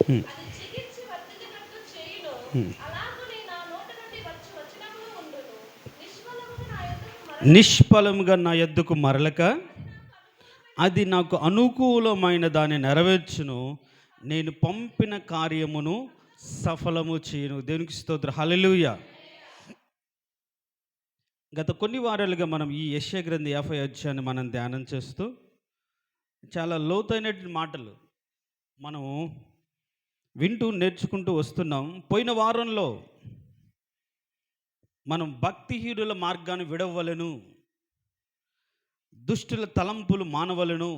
హ్మ్. అది చిగిర్చి వర్ధిల్లునట్లు చేయును. హ్మ్. అలాగునే నా నోట నుండి వచ్చు వచనములు ఉండును. నిష్ఫలముగా నా యొద్దకు మరల నిష్ఫలముగా నా యొద్దకు మరలక అది నాకు అది నాకు అనుకూలమైన అనుకూలమైన దాన్ని నెరవేర్చును. నేను పంపిన కార్యమును సఫలము చేయను. దేవునికి స్తోత్రం. హల్లెలూయా. గత కొన్ని వారాలుగా మనం ఈ యెషయా గ్రంథం 50 అధ్యాయాన్ని మనం ధ్యానం చేస్తూ చాలా లోతైనటువంటి మాటలు మనం వింటూ నేర్చుకుంటూ వస్తున్నాం. పోయిన వారంలో మనం భక్తిహీనుల మార్గాన్ని విడవలెను, దుష్టుల తలంపులు మానవలను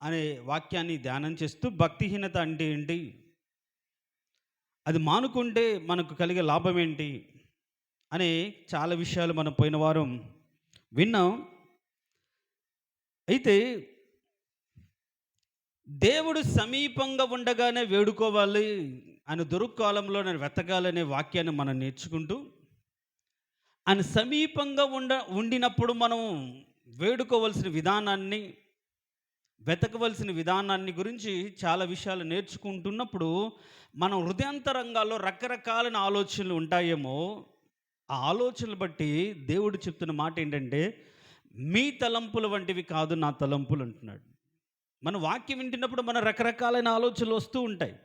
అనే వాక్యాన్ని ధ్యానం చేస్తూ భక్తిహీనత అంటే ఏంటి, అది మానుకుంటే మనకు కలిగే లాభం ఏంటి అనే చాలా విషయాలు మనం పోయిన వారం విన్నాం. అయితే దేవుడు సమీపంగా ఉండగానే వేడుకోవాలి, ఆయన దొరుకాలంలో నేను వెతకాలనే వాక్యాన్ని మనం నేర్చుకుంటూ, ఆయన సమీపంగా ఉండినప్పుడు మనం వేడుకోవలసిన విధానాన్ని, వెతకవలసిన విధానాన్ని గురించి చాలా విషయాలు నేర్చుకుంటున్నప్పుడు మనం హృదయాంతరంగాల్లో రకరకాలైన ఆలోచనలు ఉంటాయేమో. ఆ ఆలోచనలు బట్టి దేవుడు చెప్తున్న మాట ఏంటంటే, మీ తలంపుల వంటివి కాదు నా తలంపులు అంటున్నాడు. మన వాక్యం వింటున్నప్పుడు మన రకరకాలైన ఆలోచనలు వస్తూ ఉంటాయి,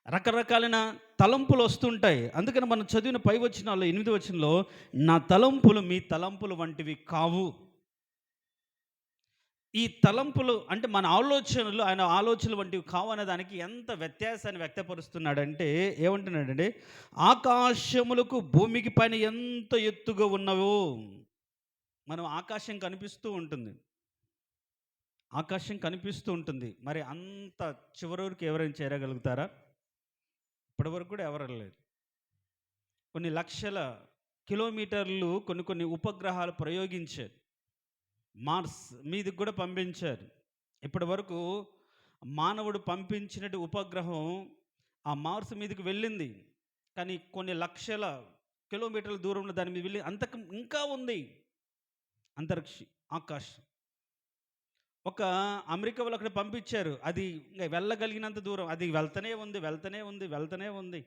రకరకాలైన తలంపులు వస్తుంటాయి. అందుకని మనం చదివిన పై వచనాల్లో 8 వచనంలో నా తలంపులు మీ తలంపులు వంటివి కావు. ఈ తలంపులు అంటే మన ఆలోచనలు ఆయన ఆలోచనలు వంటివి కావు అనే దానికి ఎంత వ్యత్యాసాన్ని వ్యక్తపరుస్తున్నాడంటే ఏమంటున్నాడంటే, ఆకాశములకు భూమికి పైన ఎంత ఎత్తుగా ఉన్నవో. మనం ఆకాశం కనిపిస్తూ ఉంటుంది, ఆకాశం కనిపిస్తూ ఉంటుంది, మరి అంత చివరి వరకు ఎవరైనా చేరగలుగుతారా? ఇప్పటి వరకు కూడా ఎవరు లేదు. కొన్ని లక్షల కిలోమీటర్లు కొన్ని కొన్ని ఉపగ్రహాలు ప్రయోగించారు, మార్స్ మీదకి కూడా పంపించారు. ఇప్పటి వరకు మానవుడు పంపించినట్టు ఉపగ్రహం ఆ మార్స్ మీదకి వెళ్ళింది, కానీ కొన్ని లక్షల కిలోమీటర్ల దూరంలో దాని మీద వెళ్ళి అంతకు ఇంకా ఉంది అంతరిక్ష ఆకాశం. ఒక అమెరికా వాళ్ళు అక్కడ పంపించారు, అది ఇంకా వెళ్ళగలిగినంత దూరం అది వెళ్తూనే ఉంది, వెళ్తూనే ఉంది, వెళ్తూనే ఉంది.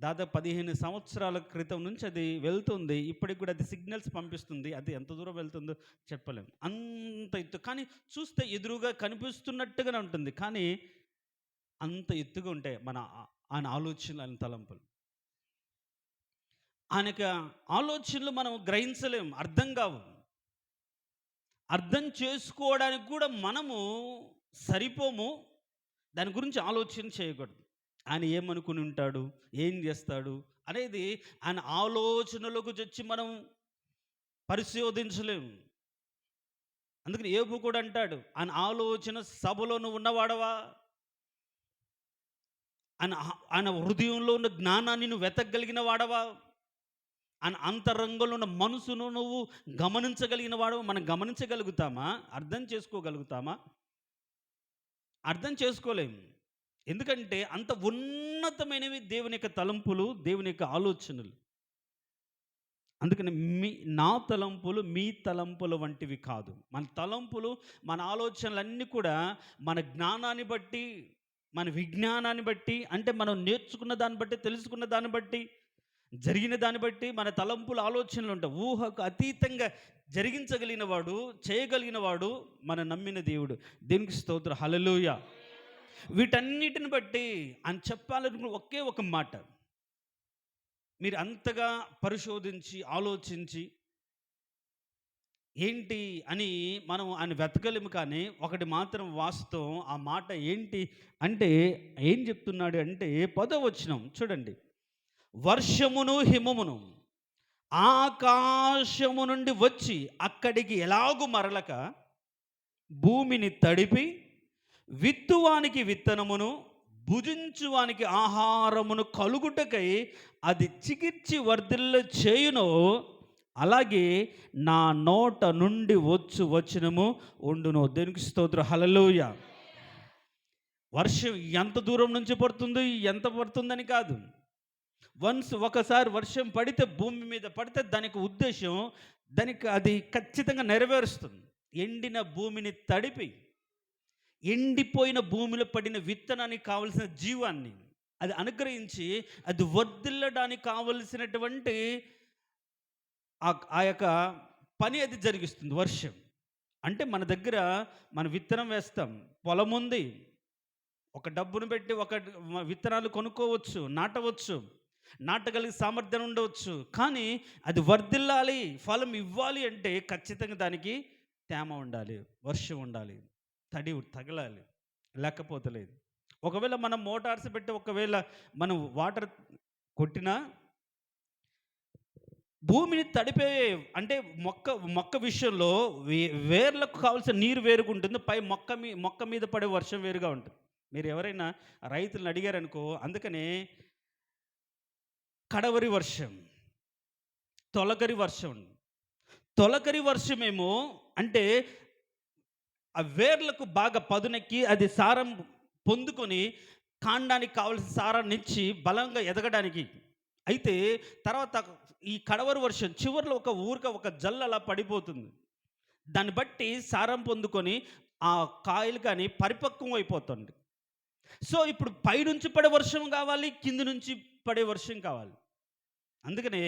దాదాపు 15 సంవత్సరాల క్రితం నుంచి అది వెళ్తుంది. ఇప్పటికి కూడా అది సిగ్నల్స్ పంపిస్తుంది. అది ఎంత దూరం వెళ్తుందో చెప్పలేము, అంత ఎత్తు. కానీ చూస్తే ఎదురుగా కనిపిస్తున్నట్టుగానే ఉంటుంది, కానీ అంత ఎత్తుగా ఉంటాయి ఆయన ఆలోచనలు, ఆయన తలంపులు. ఆయనకి ఆలోచనలు మనం గ్రహించలేము, అర్థం కావు. అర్థం చేసుకోవడానికి కూడా మనము సరిపోము, దాని గురించి ఆలోచన చేయకూడదు. ఆయన ఏమనుకుని ఉంటాడు, ఏం చేస్తాడు అనేది ఆయన ఆలోచనలకు వచ్చి మనం పరిశోధించలేము. అందుకని యోబు కూడా అంటాడు, ఆయన ఆలోచన సభలో నువ్వు ఉన్నవాడవా, ఆయన హృదయంలో ఉన్న జ్ఞానాన్ని నువ్వు వెతకగలిగిన వాడవా, ఆయన అంతరంగంలో ఉన్న మనసును నువ్వు గమనించగలిగిన వాడవా. మనం గమనించగలుగుతామా? అర్థం చేసుకోగలుగుతామా? అర్థం చేసుకోలేము. ఎందుకంటే అంత ఉన్నతమైనవి దేవుని యొక్క తలంపులు, దేవుని యొక్క ఆలోచనలు. అందుకని నా తలంపులు మీ తలంపుల వంటివి కాదు. మన తలంపులు, మన ఆలోచనలన్నీ కూడా మన జ్ఞానాన్ని బట్టి, మన విజ్ఞానాన్ని బట్టి, అంటే మనం నేర్చుకున్న దాన్ని బట్టి, తెలుసుకున్న దాన్ని బట్టి, జరిగిన దాన్ని బట్టి మన తలంపులు, ఆలోచనలు ఉంటాయి. ఊహకు అతీతంగా జరిగించగలిగిన వాడు, చేయగలిగిన వాడు మన నమ్మిన దేవుడు. దేవునికి స్తోత్రం. హల్లెలూయా. వీటన్నిటిని బట్టి అని చెప్పాలనుకున్న ఒకే ఒక మాట, మీరు అంతగా పరిశోధించి ఆలోచించి ఏంటి అని మనం ఆయన వెతకలేము. కానీ ఒకటి మాత్రం వాస్తవం, ఆ మాట ఏంటి అంటే ఏం చెప్తున్నాడు అంటే 10వ వచనం చూడండి. వర్షమును హిమమును ఆకాశము నుండి వచ్చి అక్కడికి ఎలాగు మరలక భూమిని తడిపి విత్తువానికి విత్తనమును, భుజించువానికి ఆహారమును కలుగుటకై అది చికిర్చి వర్ధిల్ల చేయునో, అలాగే నా నోట నుండి వచనము ఉండును. దేవునికి స్తోత్రం. హల్లెలూయా. వర్షం ఎంత దూరం నుంచి పడుతుంది, ఎంత పడుతుందని కాదు. ఒకసారి వర్షం పడితే, భూమి మీద పడితే దానికి ఉద్దేశం, దానికి అది ఖచ్చితంగా నెరవేరుస్తుంది. ఎండిన భూమిని తడిపి ఎండిపోయిన భూమిలో పడిన విత్తనానికి కావలసిన జీవాన్ని అది అనుగ్రహించి అది వర్ధిల్లడానికి కావలసినటువంటి ఆ యొక్క పని అది జరిగిస్తుంది వర్షం. అంటే మన దగ్గర మన విత్తనం వేస్తాం. పొలం ఉంది. ఒక డబ్బును పెట్టి విత్తనాలు కొనుక్కోవచ్చు, నాటవచ్చు. నాటగలిగే సామర్థ్యం ఉండవచ్చు. కానీ అది వర్ధిల్లాలి, ఫలం ఇవ్వాలి అంటే ఖచ్చితంగా దానికి తేమ ఉండాలి, వర్షం ఉండాలి, తడి తగలాలి. లేకపోతే లేదు. ఒకవేళ మనం మోటార్స్ పెట్టి ఒకవేళ మనం వాటర్ కొట్టినా భూమిని తడిపే అంటే మొక్క విషయంలో వేర్లకు కావాల్సిన నీరు వేరుగా ఉంటుంది. పై మొక్క మీద పడే వర్షం వేరుగా ఉంటుంది. మీరు ఎవరైనా రైతులను అడిగారనుకో, అందుకనే కడవరి వర్షం, తొలకరి వర్షం. తొలకరి వర్షమేమో అంటే ఆ వేర్లకు బాగా పదునెక్కి అది సారం పొందుకొని కాండానికి కావలసిన సారాన్ని ఇచ్చి బలంగా ఎదగడానికి. అయితే తర్వాత ఈ కడవరి వర్షం చివరిలో ఒక జల్లు అలా పడిపోతుంది. దాన్ని బట్టి సారం పొందుకొని ఆ కాయలు కానీ పరిపక్వం అయిపోతుంది. సో ఇప్పుడు పైనుంచి పడే వర్షం కావాలి, కింది నుంచి పడే వర్షం కావాలి. అందుకనే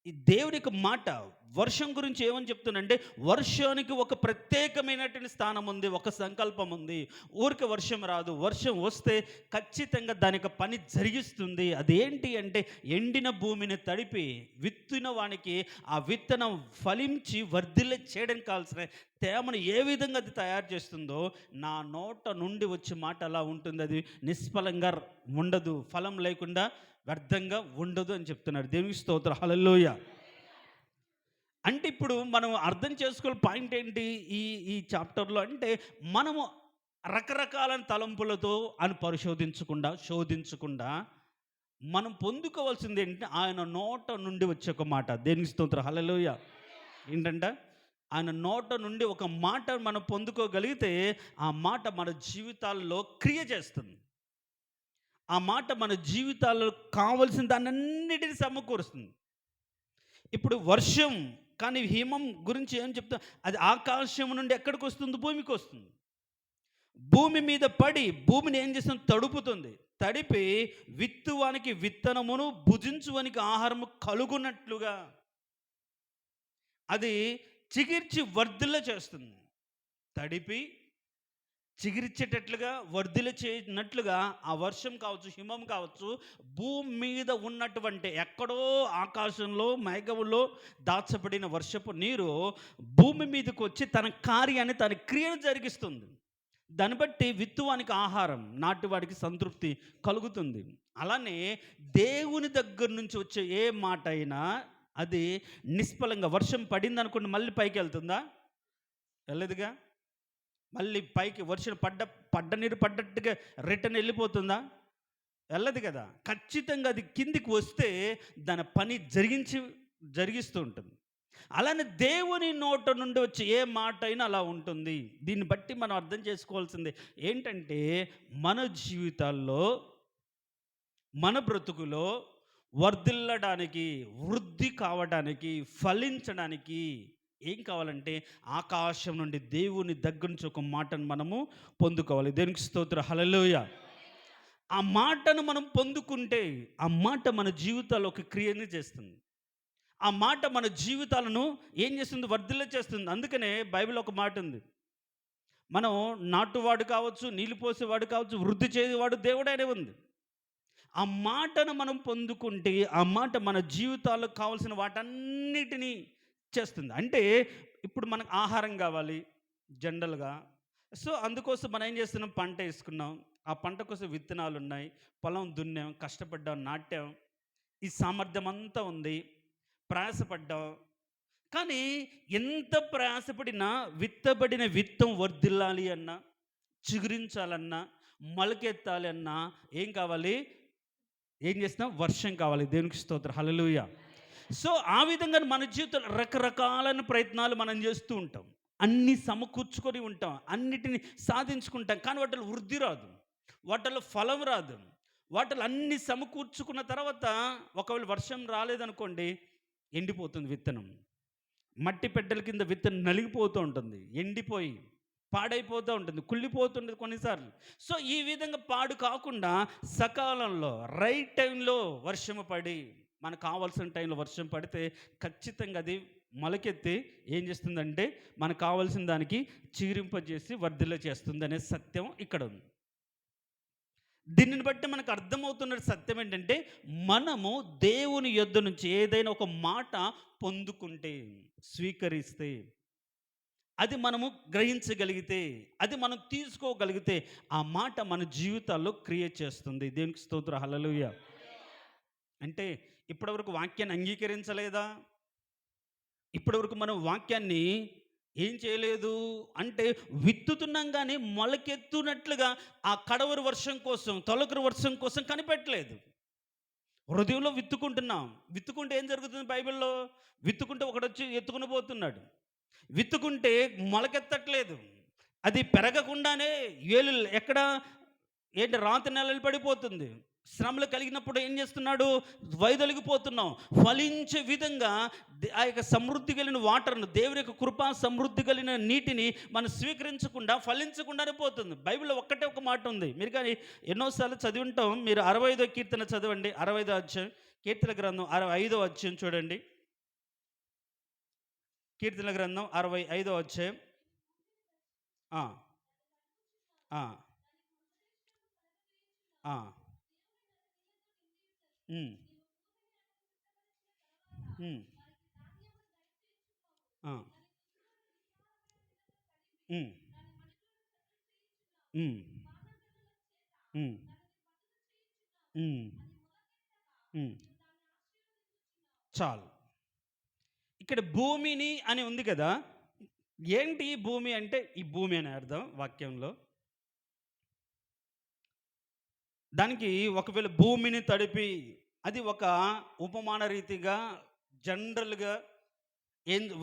ఈ దేవుని యొక్క మాట వర్షం గురించి ఏమని చెప్తుందంటే, వర్షానికి ఒక ప్రత్యేకమైనటువంటి స్థానం ఉంది, ఒక సంకల్పం ఉంది. ఊరికే వర్షం రాదు. వర్షం వస్తే ఖచ్చితంగా దానికి పని జరిగిస్తుంది. అదేంటి అంటే, ఎండిన భూమిని తడిపి విత్తిన వానికి ఆ విత్తనం ఫలించి వర్ధిల్ల చేయడం కావాల్సిన తేమను ఏ విధంగా అది తయారు చేస్తుందో, నా నోట నుండి వచ్చే మాట అలా ఉంటుంది. అది నిష్ఫలంగా ఉండదు, ఫలం లేకుండా వ్యర్థంగా ఉండదు అని చెప్తున్నారు. దేవునికి స్తోత్రం, హల్లెలూయా. అంటే ఇప్పుడు మనం అర్థం చేసుకోవాలి పాయింట్ ఏంటి ఈ చాప్టర్లో అంటే, మనము రకరకాల తలంపులతో శోధించకుండా మనం పొందుకోవాల్సింది ఏంటంటే, ఆయన నోట నుండి వచ్చే ఒక మాట. దేవునికి స్తోత్రం, హల్లెలూయా. ఏంటంటే ఆయన నోట నుండి ఒక మాట మనం పొందుకోగలిగితే ఆ మాట మన జీవితాల్లో క్రియ చేస్తుంది. ఆ మాట మన జీవితాల్లో కావలసిన దాన్నన్నిటిని సమకూరుస్తుంది. ఇప్పుడు వర్షం కానీ హిమం గురించి ఏం చెప్తా, అది ఆకాశం నుండి ఎక్కడికి వస్తుంది? భూమికి వస్తుంది. భూమి మీద పడి భూమిని ఏం చేస్తుంది? తడుపుతుంది. తడిపి విత్తువానికి విత్తనమును, భుజించువానికి ఆహారము కలుగునట్లుగా అది చిగిర్చి వర్ధిల్ల చేస్తుంది. తడిపి చిగిరిచ్చేటట్లుగా వర్ధిల్ల చేయనట్లుగా ఆ వర్షం కావచ్చు, హిమం కావచ్చు, భూమి మీద ఉన్నటువంటి ఎక్కడో ఆకాశంలో మేఘములో దాచబడిన వర్షపు నీరు భూమి మీదకి వచ్చి తన కార్యాన్ని, తన క్రియను జరిగిస్తుంది. దాన్ని బట్టి విత్తువానికి ఆహారం, నాటివాడికి సంతృప్తి కలుగుతుంది. అలానే దేవుని దగ్గర నుంచి వచ్చే ఏ మాట అయినా అది నిష్ఫలంగా, వర్షం పడింది అనుకోండి, మళ్ళీ పైకి వెళ్తుందా? వెళ్ళదుగా. మళ్ళీ పైకి వర్షం పడ్డ నీరు పడ్డట్టుగా రిటర్న్ వెళ్ళిపోతుందా? వెళ్ళదు కదా. ఖచ్చితంగా అది కిందికి వస్తే దాని పని జరిగిస్తూ ఉంటుంది. అలానే దేవుని నోట నుండి వచ్చే ఏ మాట అయినా అలా ఉంటుంది. దీన్ని బట్టి మనం అర్థం చేసుకోవాల్సింది ఏంటంటే, మన జీవితాల్లో, మన బ్రతుకులో వర్ధిల్లడానికి, వృద్ధి కావడానికి, ఫలించడానికి ఏం కావాలంటే, ఆకాశం నుండి దేవుని దగ్గర నుంచి ఒక మాటను మనము పొందుకోవాలి. దేవునికి స్తోత్రం, హల్లెలూయా. ఆ మాటను మనం పొందుకుంటే ఆ మాట మన జీవితాల్లో ఒక క్రియని చేస్తుంది. ఆ మాట మన జీవితాలను ఏం చేస్తుంది? వర్ధిల్ల చేస్తుంది. అందుకనే బైబిల్ ఒక మాట ఉంది, మనం నాటువాడు కావచ్చు, నీళ్ళు పోసేవాడు కావచ్చు, వృద్ధి చేసేవాడు దేవుడైనే ఉంది. ఆ మాటను మనం పొందుకుంటే ఆ మాట మన జీవితాలకు కావాల్సిన వాటన్నిటినీ చేస్తుంది. అంటే ఇప్పుడు మనకు ఆహారం కావాలి జనరల్గా. సో అందుకోసం మనం ఏం చేస్తున్నాం? పంట వేసుకున్నాం. ఆ పంట కోసం విత్తనాలు ఉన్నాయి, పొలం దున్నాం, కష్టపడ్డాం, నాటాం, ఈ సామర్థ్యం అంతా ఉంది, ప్రయాసపడ్డాం. కానీ ఎంత ప్రయాసపడినా విత్తబడిన విత్తం వర్ధిల్లాలి అన్నా, చిగురించాలన్నా, మొలకెత్తాలి అన్నా ఏం కావాలి? ఏం చేస్తున్నాం? వర్షం కావాలి. దేవునికి స్తోత్రం, హల్లెలూయా. సో ఆ విధంగా మన జీవితంలో రకరకాలైన ప్రయత్నాలు మనం చేస్తూ ఉంటాం, అన్నీ సమకూర్చుకొని ఉంటాం, అన్నిటిని సాధించుకుంటాం. కానీ వాటిలో వృద్ధి రాదు, వాటిలో ఫలం రాదు. వాటిలో అన్నీ సమకూర్చుకున్న తర్వాత ఒకవేళ వర్షం రాలేదనుకోండి, ఎండిపోతుంది విత్తనం. మట్టి పెట్టెల కింద విత్తనం నలిగిపోతూ ఉంటుంది, ఎండిపోయి. పాడైపోతూ ఉంటుంది, కుళ్ళిపోతుంటుంది కొన్నిసార్లు. సో, ఈ విధంగా పాడు కాకుండా సకాలంలో రైట్ టైంలో వర్షము పడి, మనకు కావాల్సిన టైంలో వర్షం పడితే ఖచ్చితంగా అది మొలకెత్తి ఏం చేస్తుందంటే, మనకు కావాల్సిన దానికి చీరింపజేసి వర్ధిల్ల చేస్తుందనే సత్యం ఇక్కడ ఉంది. దీనిని బట్టి మనకు అర్థమవుతున్న సత్యం ఏంటంటే, మనము దేవుని యొద్ద నుంచి ఏదైనా ఒక మాట పొందుకుంటే, స్వీకరిస్తే, అది మనము గ్రహించగలిగితే, అది మనం తీసుకోగలిగితే, ఆ మాట మన జీవితాల్లో క్రియేట్ చేస్తుంది. దేవునికి స్తోత్రం, హల్లెలూయా. అంటే ఇప్పటివరకు వాక్యాన్ని అంగీకరించలేదా? ఇప్పటివరకు మనం వాక్యాన్ని ఏం చేయలేదు అంటే, విత్తుతున్నాం కానీ మొలకెత్తునట్లుగా ఆ కడవరి వర్షం కోసం, తొలకరి వర్షం కోసం కనిపెట్టలేదు. హృదయంలో విత్తుకుంటున్నాం. విత్తుకుంటే ఏం జరుగుతుంది బైబిల్‌లో? విత్తుకుంటే ఒకడొచ్చి ఎత్తుకొని పోతున్నాడు. విత్తుకుంటే మొలకెత్తట్లేదు. అది పెరగకుండానే ఏలు ఎక్కడ ఏంటి రాతి నెలలు పడిపోతుంది. శ్రమలు కలిగినప్పుడు ఏం చేస్తున్నాడు? వైదొలిగిపోతున్నాం. ఫలించే విధంగా ఆ యొక్క సమృద్ధి కలిగిన వాటర్‌ను, దేవుని యొక్క కృపా సమృద్ధి కలిగిన నీటిని మనం స్వీకరించకుండా ఫలించకుండానే పోతుంది. బైబిల్‌లో ఒక్కటే ఒక మాట ఉంది. మీరు కానీ ఎన్నోసార్లు చదివి ఉంటాం. మీరు 65వ కీర్తన చదవండి. 65వ అధ్యాయం, కీర్తన గ్రంథం 65వ అధ్యాయం చూడండి. కీర్తన గ్రంథం 65వ అధ్యాయం. ఆ! ఆ! ఆ! హ్మ్. హ్మ్. ఆ! హ్మ్. హ్మ్. హ్మ్. హ్మ్. హ్మ్. చాలు. ఇక్కడ భూమిని అని ఉంది కదా! ఏంటి ఈ భూమి అంటే, ఈ భూమి అని అర్థం వాక్యంలో. దానికి ఒకవేళ భూమిని తడిపి, అది ఒక ఉపమాన రీతిగా జనరల్‌గా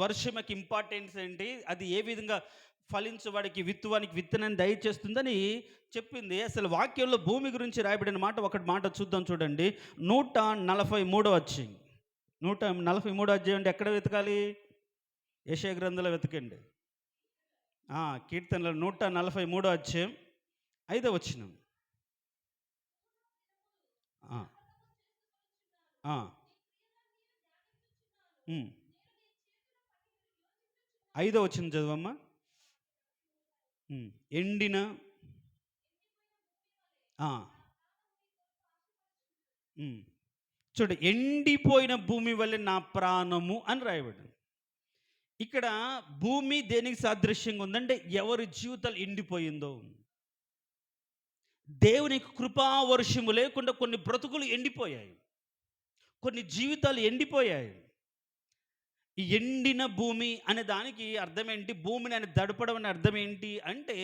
వర్షం యొక్క ఇంపార్టెన్స్ ఏంటి? అది ఏ విధంగా ఫలించువాడికి, విత్తువానికి విత్తనాన్ని దయచేస్తుందని చెప్పింది. అసలు వాక్యంలో భూమి గురించి రాయబడిన మాట ఒకటి మాట చూద్దాం చూడండి. 143 అధ్యాయం. 143 అధ్యాయం అంటే ఎక్కడ వెతకాలి? యెషయా గ్రంథంలో వెతకండి. కీర్తనలు 143 అధ్యాయం 5వ వచనం. ఆ! ఆ! హ్మ్. 5వ వచనం చదవమ్మా. హ్మ్. ఎండిన ఆ! హ్మ్. చూడు, ఎండిపోయిన భూమి వలె నా ప్రాణము అని రాయబడింది. ఇక్కడ భూమి దేనికి సాదృశ్యంగా ఉందంటే, ఎవరి జీవితాలు ఎండిపోయిందో, దేవుని కృపా వర్షము లేకుండా కొన్ని బ్రతుకులు ఎండిపోయాయి. కొన్ని జీవితాలు ఎండిపోయాయి. ఈ ఎండిన భూమి అనే దానికి అర్థం ఏంటి? భూమిని అని దడపడం అనే అర్థం ఏంటి అంటే,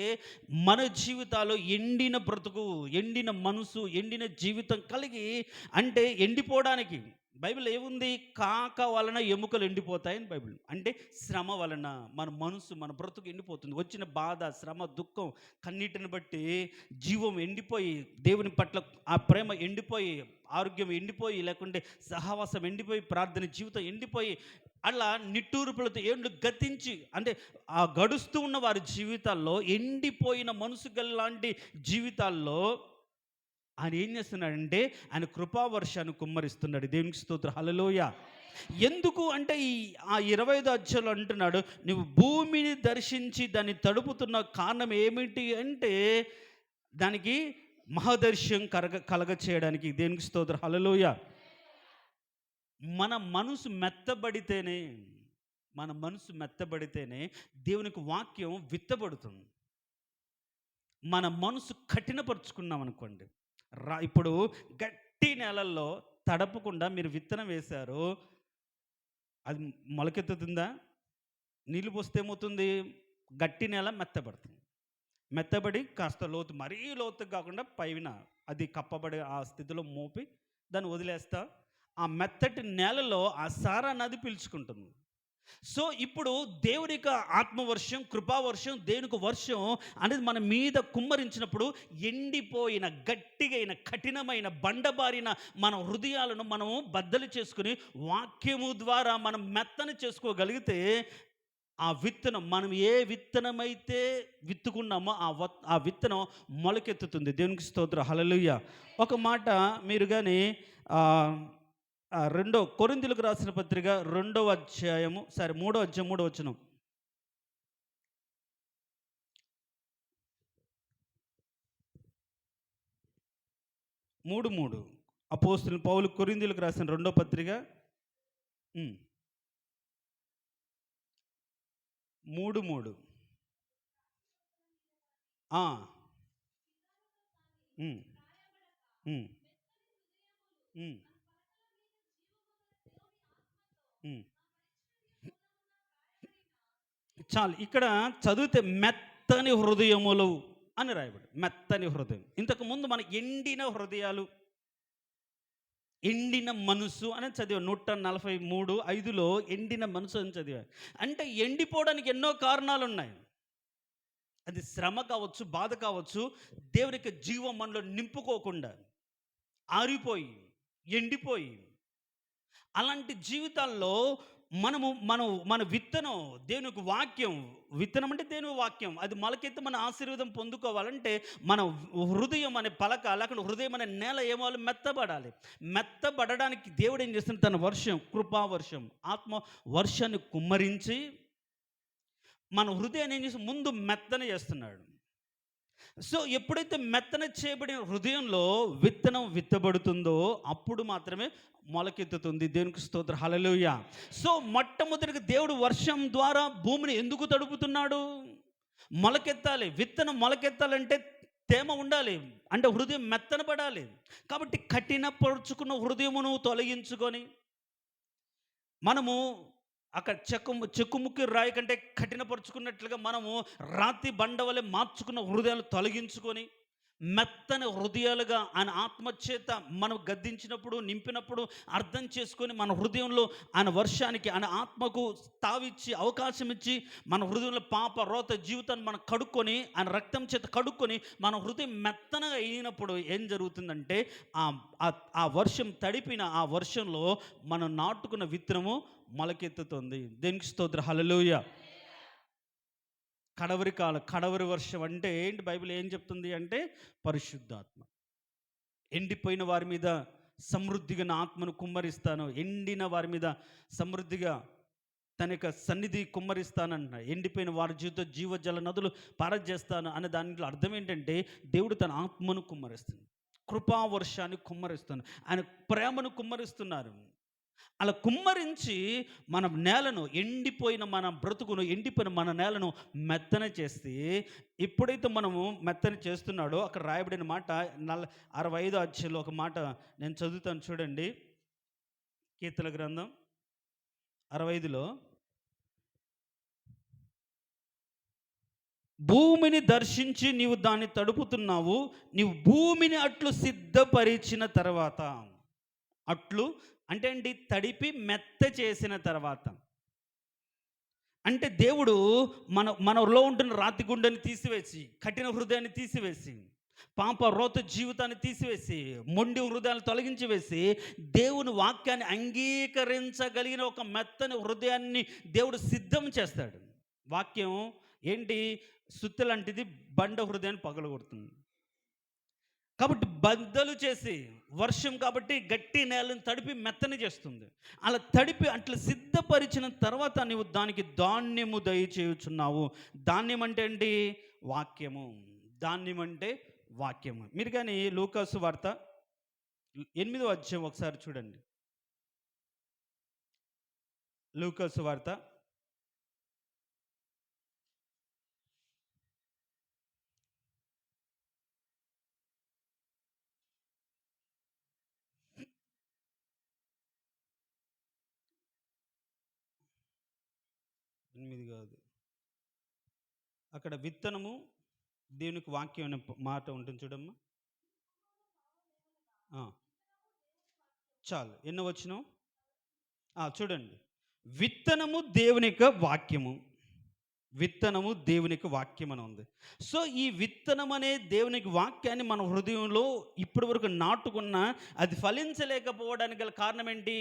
మన జీవితాల్లో ఎండిన బ్రతుకు, ఎండిన మనసు, ఎండిన జీవితం కలిగి అంటే ఎండిపోవడానికి బైబిల్ ఏముంది? కాక వలన ఎముకలు ఎండిపోతాయని బైబిల్. అంటే శ్రమ వలన మన మనసు, మన బ్రతుకు ఎండిపోతుంది. వచ్చిన బాధ, శ్రమ, దుఃఖం, కన్నీటిని బట్టి జీవం ఎండిపోయి, దేవుని పట్ల ఆ ప్రేమ ఎండిపోయి, ఆరోగ్యం ఎండిపోయి, లేకుంటే సహవాసం ఎండిపోయి, ప్రార్థన జీవితం ఎండిపోయి, అలా నిట్టూర్పులతో ఏండ్లు గతించి అంటే ఆ గడుస్తూ ఉన్న వారి జీవితాల్లో ఎండిపోయిన మనసు గల్లాంటి జీవితాల్లో ఆయన ఏం చేస్తున్నాడంటే, ఆయన కృపావర్షాన్ని కుమ్మరిస్తున్నాడు. దేవునికి స్తోత్రం, హల్లెలూయా. ఎందుకు అంటే ఆ 25 అధ్యాయంలో అంటున్నాడు, నువ్వు భూమిని దర్శించి దాన్ని తడుపుతున్న కారణం ఏమిటి అంటే, దానికి మహదర్శం కలగ చేయడానికి. దేవునికి స్తోత్రం, హల్లెలూయా. మన మనసు మెత్తబడితేనే, మన మనసు మెత్తబడితేనే దేవునికి వాక్యం విత్తబడుతుంది. మన మనసు కఠినపరుచుకున్నాం అనుకోండి, ఇప్పుడు గట్టి నేలల్లో తడపకుండా మీరు విత్తనం వేశారు, అది మొలకెత్తుతుందా? నీళ్ళు పోస్తే ఏమవుతుంది? గట్టి నేల మెత్తబడుతుంది. మెత్తబడి కాస్త లోతు, మరీ లోతు కాకుండా పైన అది కప్పబడి ఆ స్థితిలో మోపి దాన్ని వదిలేస్తా, ఆ మెత్తటి నేలలో ఆ సారా నది పీల్చుకుంటుంది. సో ఇప్పుడు దేవుని యొక్క ఆత్మవర్షం, కృపావర్షం, దేవునికి వర్షం అనేది మన మీద కుమ్మరించినప్పుడు, ఎండిపోయిన గట్టిగైన కఠినమైన బండబారిన మన హృదయాలను మనము బద్దలు చేసుకుని వాక్యము ద్వారా మనం మెత్తని చేసుకోగలిగితే, ఆ విత్తనం మనం ఏ విత్తనమైతే విత్తుకున్నామో ఆ విత్తనం మొలకెత్తుతుంది. దేవునికి స్తోత్రం. హల్లెలూయా. ఒక మాట మీరు గాని రెండో కొరింథీయులకు రాసిన పత్రిక రెండవ అధ్యాయము మూడో అధ్యాయం మూడో వచనం. 3:3 అపోస్తలుడు పౌలు కొరింథీయులకు రాసిన రెండో పత్రిక 3:3 ఆ! హ్మ్. హ్మ్. హ్మ్. హ్మ్. చాలు. ఇక్కడ చదివితే మెత్తని హృదయములు అని రాయబడి మెత్తని హృదయం. ఇంతకుముందు మన ఎండిన హృదయాలు, ఎండిన మనసు అని చదివా. 143:5లో ఎండిన మనసు అని చదివా. అంటే ఎండిపోవడానికి ఎన్నో కారణాలున్నాయి. అది శ్రమ కావచ్చు, బాధ కావచ్చు, దేవునికి జీవం మనలో నింపుకోకుండా ఆరిపోయి, ఎండిపోయి, అలాంటి జీవితాల్లో మన విత్తనం దేవునికి వాక్యం. విత్తనం అంటే దేవుని వాక్యం. అది మొలకెత్తి మన ఆశీర్వాదం పొందుకోవాలంటే మన హృదయం అనే పలక, లేకుండా హృదయం అనే నేల ఏమో మెత్తబడాలి. మెత్తబడడానికి దేవుడు ఏం చేస్తున్నాడు? తన వర్షం, కృపా వర్షం, ఆత్మ వర్షాన్ని కుమ్మరించి మన హృదయాన్ని ఏం చేసి ముందు మెత్తన చేస్తున్నాడు. సో ఎప్పుడైతే మెత్తన చేయబడిన హృదయంలో విత్తనం విత్తబడుతుందో అప్పుడు మాత్రమే మొలకెత్తుతుంది. దేవునికి స్తోత్రం. హల్లెలూయా. సో మొట్టమొదటిగా దేవుడు వర్షం ద్వారా భూమిని ఎందుకు తడుపుతున్నాడు? మొలకెత్తాలి. విత్తనం మొలకెత్తాలంటే తేమ ఉండాలి. అంటే హృదయం మెత్తన పడాలి. కాబట్టి కఠినపరుచుకున్న హృదయమును తొలగించుకొని మనము అక్కడ చెక్కుముక్కి రాయి కంటే కఠినపరుచుకున్నట్లుగా మనము రాతి బండ వలె మార్చుకున్న హృదయాలు తొలగించుకొని మెత్తని హృదయాలుగా ఆయన ఆత్మచేత మనం గద్దించినప్పుడు, నింపినప్పుడు అర్థం చేసుకొని మన హృదయంలో ఆయన వర్షానికి, ఆయన ఆత్మకు తావిచ్చి, అవకాశం ఇచ్చి మన హృదయంలో పాప రోత జీవితాన్ని మనం కడుక్కొని, ఆయన రక్తం చేత కడుక్కొని మన హృదయం మెత్తనగా అయినప్పుడు ఏం జరుగుతుందంటే ఆ వర్షం తడిపిన ఆ వర్షంలో మనం నాటుకున్న విత్తనము మొలకెత్తుతుంది. దేనికి స్తోత్రం. హల్లెలూయా. కడవరి వర్షం అంటే ఏంటి? బైబిల్ ఏం చెప్తుంది అంటే పరిశుద్ధాత్మ. ఎండిపోయిన వారి మీద సమృద్ధిగా నా ఆత్మను కుమ్మరిస్తాను, ఎండిన వారి మీద సమృద్ధిగా తన యొక్క సన్నిధి కుమ్మరిస్తానంట. ఎండిపోయిన వారి జీవజల నదులు పారజేస్తాను అనే దానికి అర్థం ఏంటంటే దేవుడు తన ఆత్మను కుమ్మరిస్తుంది, కృపావర్షాన్ని కుమ్మరిస్తున్నాడు, ఆయన ప్రేమను కుమ్మరిస్తున్నారు. అలా కుమ్మరించి మన నేలను, ఎండిపోయిన మన బ్రతుకును, ఎండిపోయిన మన నేలను మెత్తన చేసి, ఎప్పుడైతే మనము మెత్తన చేస్తున్నాడో అక్కడ రాయబడిన మాట 65 అధ్యాయంలో ఒక మాట నేను చదువుతాను చూడండి. కీర్తన గ్రంథం 65లో భూమిని దర్శించి నీవు దాన్ని తడుపుతున్నావు, నీవు భూమిని అట్లు సిద్ధపరిచిన తర్వాత. అట్లు అంటే ఏంటి? తడిపి మెత్త చేసిన తర్వాత. అంటే దేవుడు మనలో ఉంటున్న రాతి గుండెని తీసివేసి, కఠిన హృదయాన్ని తీసివేసి, పాప రోత జీవితాన్ని తీసివేసి, మొండి హృదయాన్ని తొలగించి వేసి, దేవుని వాక్యాన్ని అంగీకరించగలిగిన ఒక మెత్తని హృదయాన్ని దేవుడు సిద్ధం చేస్తాడు. వాక్యం ఏంటి? సుత్తి లాంటిది, బండ హృదయాన్ని పగలగొడుతుంది. కాబట్టి బద్దలు చేసి, వర్షం కాబట్టి గట్టి నేలను తడిపి మెత్తని చేస్తుంది. అలా తడిపి అట్లా సిద్ధపరిచిన తర్వాత నీవు దానికి ధాన్యము దయచేయుచున్నావు. ధాన్యం అంటే ఏంటి? వాక్యము. ధాన్యం అంటే వాక్యము. మీరు కానీ లూకాసు వార్త 8వ అధ్యాయం ఒకసారి చూడండి. లూకాసు వార్త 8 కాదు, అక్కడ విత్తనము దేవునికి వాక్యం అనే మాట ఉంటుంది చూడమ్మా. చాలు. ఎన్నో వచ్చిన చూడండి. విత్తనము దేవుని యొక్క వాక్యము. విత్తనము దేవునికి వాక్యం అని ఉంది. సో ఈ విత్తనం అనే దేవునికి వాక్యాన్ని మన హృదయంలో ఇప్పటి వరకు నాటుకున్న అది ఫలించలేకపోవడానికి గల కారణం ఏంటి?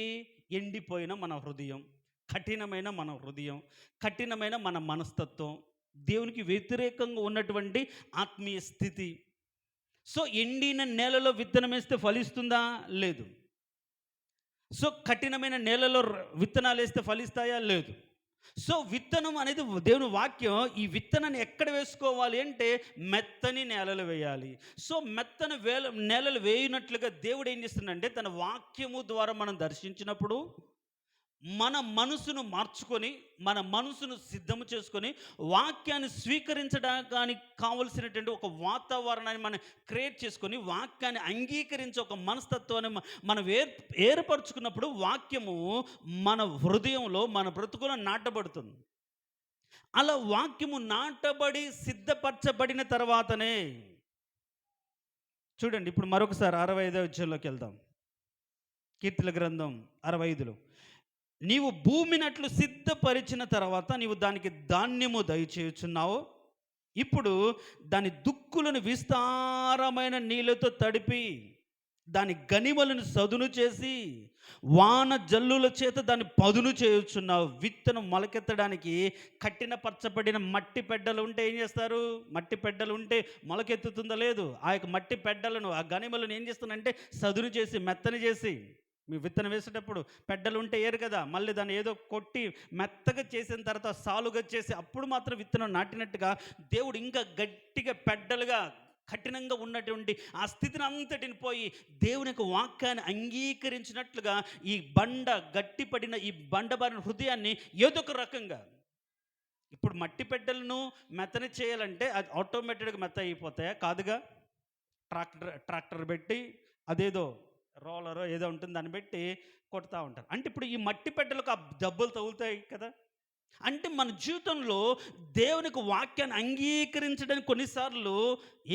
ఎండిపోయిన మన హృదయం, కఠినమైన మన హృదయం, కఠినమైన మన మనస్తత్వం, దేవునికి వ్యతిరేకంగా ఉన్నటువంటి ఆత్మీయ స్థితి. సో ఎండిన నేలలో విత్తనం వేస్తే ఫలిస్తుందా? లేదు. సో కఠినమైన నేలలో విత్తనాలు వేస్తే ఫలిస్తాయా? లేదు. సో విత్తనం అనేది దేవుని వాక్యం, ఈ విత్తనాన్ని ఎక్కడ వేసుకోవాలి అంటే మెత్తని నేలలు వేయాలి. సో మెత్తని నేలలు వేయినట్లుగా దేవుడు ఏం చేస్తుందంటే తన వాక్యము ద్వారా మనం దర్శించినప్పుడు మన మనసును మార్చుకొని, మన మనసును సిద్ధము చేసుకొని, వాక్యాన్ని స్వీకరించడానికి కావలసినటువంటి ఒక వాతావరణాన్ని మనం క్రియేట్ చేసుకొని, వాక్యాన్ని అంగీకరించే ఒక మనస్తత్వాన్ని మనం ఏర్పరచుకున్నప్పుడు వాక్యము మన హృదయంలో, మన బ్రతుకులో నాటబడుతుంది. అలా వాక్యము నాటబడి సిద్ధపరచబడిన తర్వాతనే చూడండి, ఇప్పుడు మరొకసారి 65వ అధ్యాయంలోకి వెళ్దాం. కీర్తనల గ్రంథం 65లో, నీవు భూమినట్లు సిద్ధపరిచిన తర్వాత నీవు దానికి ధాన్యము దయచేయుచున్నావు. ఇప్పుడు దాని దుక్కులను విస్తారమైన నీళ్ళతో తడిపి దాని గనిమలను సదును చేసి వాన జల్లుల చేత దాన్ని పదును చేయుచున్నావు. విత్తనం మొలకెత్తడానికి కఠినపరచబడిన మట్టి పెడ్డలు ఉంటే ఏం చేస్తారు? మట్టి పెడ్డలు ఉంటే మొలకెత్తుతుందా? లేదు. ఆ యొక్క మట్టి పెడ్డలను, ఆ గనిమలను ఏం చేస్తానంటే సదును చేసి, మెత్తని చేసి, మీ విత్తనం వేసేటప్పుడు పెడ్డలు ఉంటే ఏరు కదా, మళ్ళీ దాన్ని ఏదో కొట్టి మెత్తగా చేసిన తర్వాత సాలుగా చేసి అప్పుడు మాత్రం విత్తనం నాటినట్టుగా దేవుడు ఇంకా గట్టిగా పెడ్డలుగా కఠినంగా ఉన్నటువంటి ఆ స్థితిని అంతటిని పోయి దేవుని యొక్క వాక్యాన్ని అంగీకరించినట్లుగా ఈ గట్టిపడిన ఈ బండబారిన హృదయాన్ని ఏదో ఒక రకంగా, ఇప్పుడు మట్టి పెడ్డలను మెత్తని చేయాలంటే అది ఆటోమేటెడ్గా మెత్త అయిపోతాయా? కాదుగా. ట్రాక్టర్ పెట్టి అదేదో రోలరో ఏదో ఉంటుంది, దాన్ని పెట్టి కొడతా ఉంటారు. అంటే ఇప్పుడు ఈ మట్టి పెట్టెలకు ఆ దెబ్బలు తగులుతాయి కదా. అంటే మన జీవితంలో దేవునికి వాక్యాన్ని అంగీకరించడానికి కొన్నిసార్లు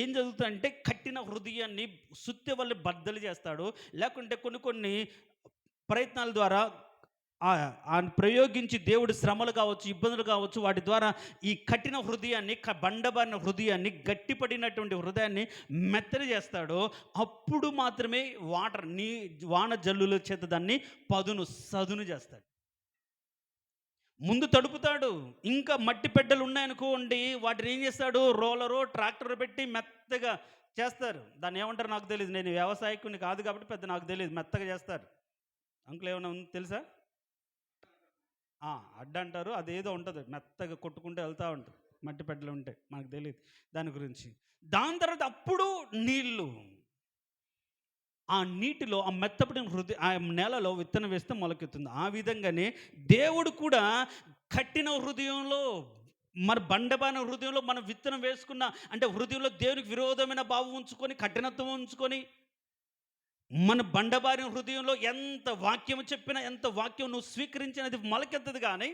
ఏం జరుగుతుందంటే కఠిన హృదయాన్ని సుత్తి వల్ల బద్దలు చేస్తాడు. లేకుంటే కొన్ని ప్రయత్నాల ద్వారా ప్రయోగించి దేవుడు శ్రమలు కావచ్చు, ఇబ్బందులు కావచ్చు, వాటి ద్వారా ఈ కఠిన హృదయాన్ని, బండబారిన హృదయాన్ని, గట్టిపడినటువంటి హృదయాన్ని మెత్తని చేస్తాడు. అప్పుడు మాత్రమే వాన జల్లుల చేత దాన్ని సదును చేస్తాడు. ముందు తడుపుతాడు. ఇంకా మట్టి పెడ్డలు ఉన్నాయనుకోండి, వాటిని ఏం చేస్తాడు? రోలరో ట్రాక్టర్ పెట్టి మెత్తగా చేస్తారు. దాన్ని ఏమంటారు నాకు తెలియదు, నేను వ్యవసాయకుని కాదు కాబట్టి పెద్ద నాకు తెలియదు. మెత్తగా చేస్తారు. అంకుల్ ఏమైనా ఉంది తెలుసా? అడ్డ అంటారు, అదేదో ఉంటుంది, మెత్తగా కొట్టుకుంటూ వెళ్తూ ఉంటుంది. మట్టి పెడ్డలు ఉంటాయి, మనకు తెలియదు దాని గురించి. దాని తర్వాత అప్పుడు నీళ్ళు, ఆ నీటిలో ఆ మెత్తపడిన ఆ నేలలో విత్తనం వేస్తే మొలకెత్తుంది. ఆ విధంగానే దేవుడు కూడా కట్టిన హృదయంలో, మన బండబాన హృదయంలో మనం విత్తనం వేసుకున్న, అంటే హృదయంలో దేవునికి విరోధమైన భావం ఉంచుకొని, కఠినత్వం ఉంచుకొని, మన బండబారిన హృదయంలో ఎంత వాక్యము చెప్పినా, ఎంత వాక్యం నువ్వు స్వీకరించినది మొలకెత్తదు. కానీ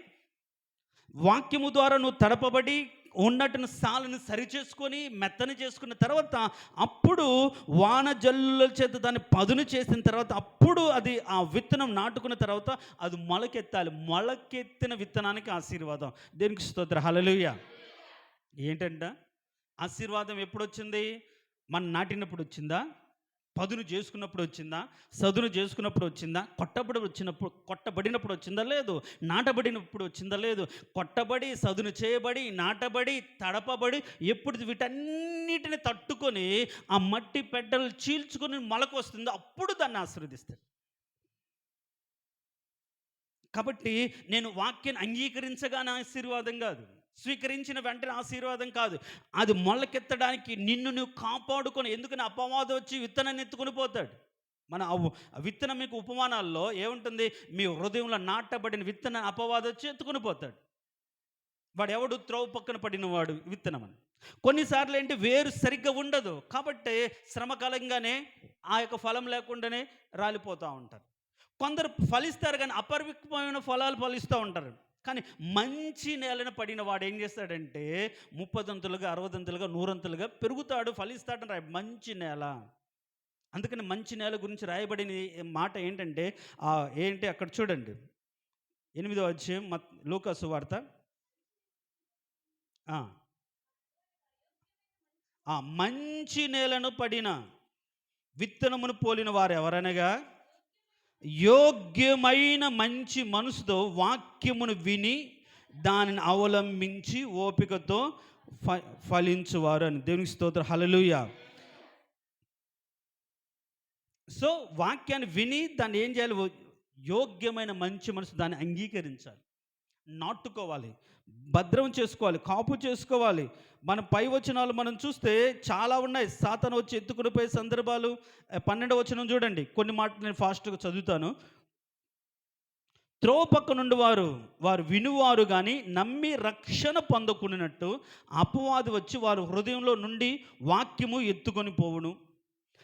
వాక్యము ద్వారా నువ్వు తడపబడి ఉన్నట్టున్న సాలను సరిచేసుకొని మెత్తని చేసుకున్న తర్వాత అప్పుడు వాన జల్లుల చేత దాన్ని పదును చేసిన తర్వాత అప్పుడు అది ఆ విత్తనం నాటుకున్న తర్వాత అది మొలకెత్తాలి. మొలకెత్తిన విత్తనానికి ఆశీర్వాదం. దేనికి స్తోత్రం, హల్లెలూయా. ఏంటంట ఆశీర్వాదం ఎప్పుడు వచ్చింది? మనం నాటినప్పుడు వచ్చిందా? పదును చేసుకున్నప్పుడు వచ్చిందా? సదును చేసుకున్నప్పుడు వచ్చిందా? కొట్టబడినప్పుడు వచ్చిందా? లేదు. నాటబడినప్పుడు వచ్చిందా? లేదు. కొట్టబడి, సదును చేయబడి, నాటబడి, తడపబడి, ఎప్పుడు వీటన్నిటిని తట్టుకొని ఆ మట్టి పెడ్డలు చీల్చుకొని మొలకు వస్తుందో అప్పుడు దాన్ని ఆశీర్వదిస్తాడు. కాబట్టి నేను వాక్యాన్ని అంగీకరించగానే ఆశీర్వాదం కాదు, స్వీకరించిన వెంటనే ఆశీర్వాదం కాదు, అది మొలకెత్తడానికి నిన్ను నువ్వు కాపాడుకొని. ఎందుకని అపవాదం వచ్చి విత్తనాన్ని ఎత్తుకొని పోతాడు. మన విత్తనం మీకు ఉపమానాల్లో ఏముంటుంది? మీ హృదయంలో నాటబడిన విత్తనం అపవాదం వచ్చి ఎత్తుకొని పోతాడు. వాడు ఎవడు? త్రోవ పక్కన పడినవాడు విత్తనం అని. కొన్నిసార్లు ఏంటి, వేరు సరిగ్గా ఉండదు కాబట్టి శ్రమకాలంగానే ఆ యొక్క ఫలం లేకుండానే రాలిపోతూ ఉంటారు. కొందరు ఫలిస్తారు కానీ అపరిమితమైన ఫలాలు ఫలిస్తూ ఉంటారు. కానీ మంచి నేలన పడిన వాడు ఏం చేస్తాడంటే 30 60 100 పెరుగుతాడు, ఫలిస్తాడని మంచి నేల. అందుకని మంచి నేల గురించి రాయబడిన మాట ఏంటంటే అక్కడ చూడండి, 8వ అధ్యాయం లూకా సువార్త. మంచి నేలను పడిన విత్తనమును పోలిన వారు ఎవరనగా యోగ్యమైన మంచి మనసుతో వాక్యమును విని దానిని అవలంబించి ఓపికతో ఫలించువారు అని. దేవునికి స్తోత్రం, హల్లెలూయా. సో వాక్యాన్ని విని దాన్ని ఏం చేయాలి? యోగ్యమైన మంచి మనసు దాన్ని అంగీకరించాలి, నాటుకోవాలి, భద్రం చేసుకోవాలి, కాపు చేసుకోవాలి. మన పై వచనాలు మనం చూస్తే చాలా ఉన్నాయి. సాతాను వచ్చి ఎత్తుకుని పోయే సందర్భాలు. 12వ వచనం చూడండి, కొన్ని మాటలు నేను ఫాస్ట్గా చదువుతాను. త్రోవ పక్క నుండి వారు వినువారు కానీ నమ్మి రక్షణ పొందకున్నట్టు అపవాది వచ్చి వారి హృదయంలో నుండి వాక్యము ఎత్తుకొని పోవును.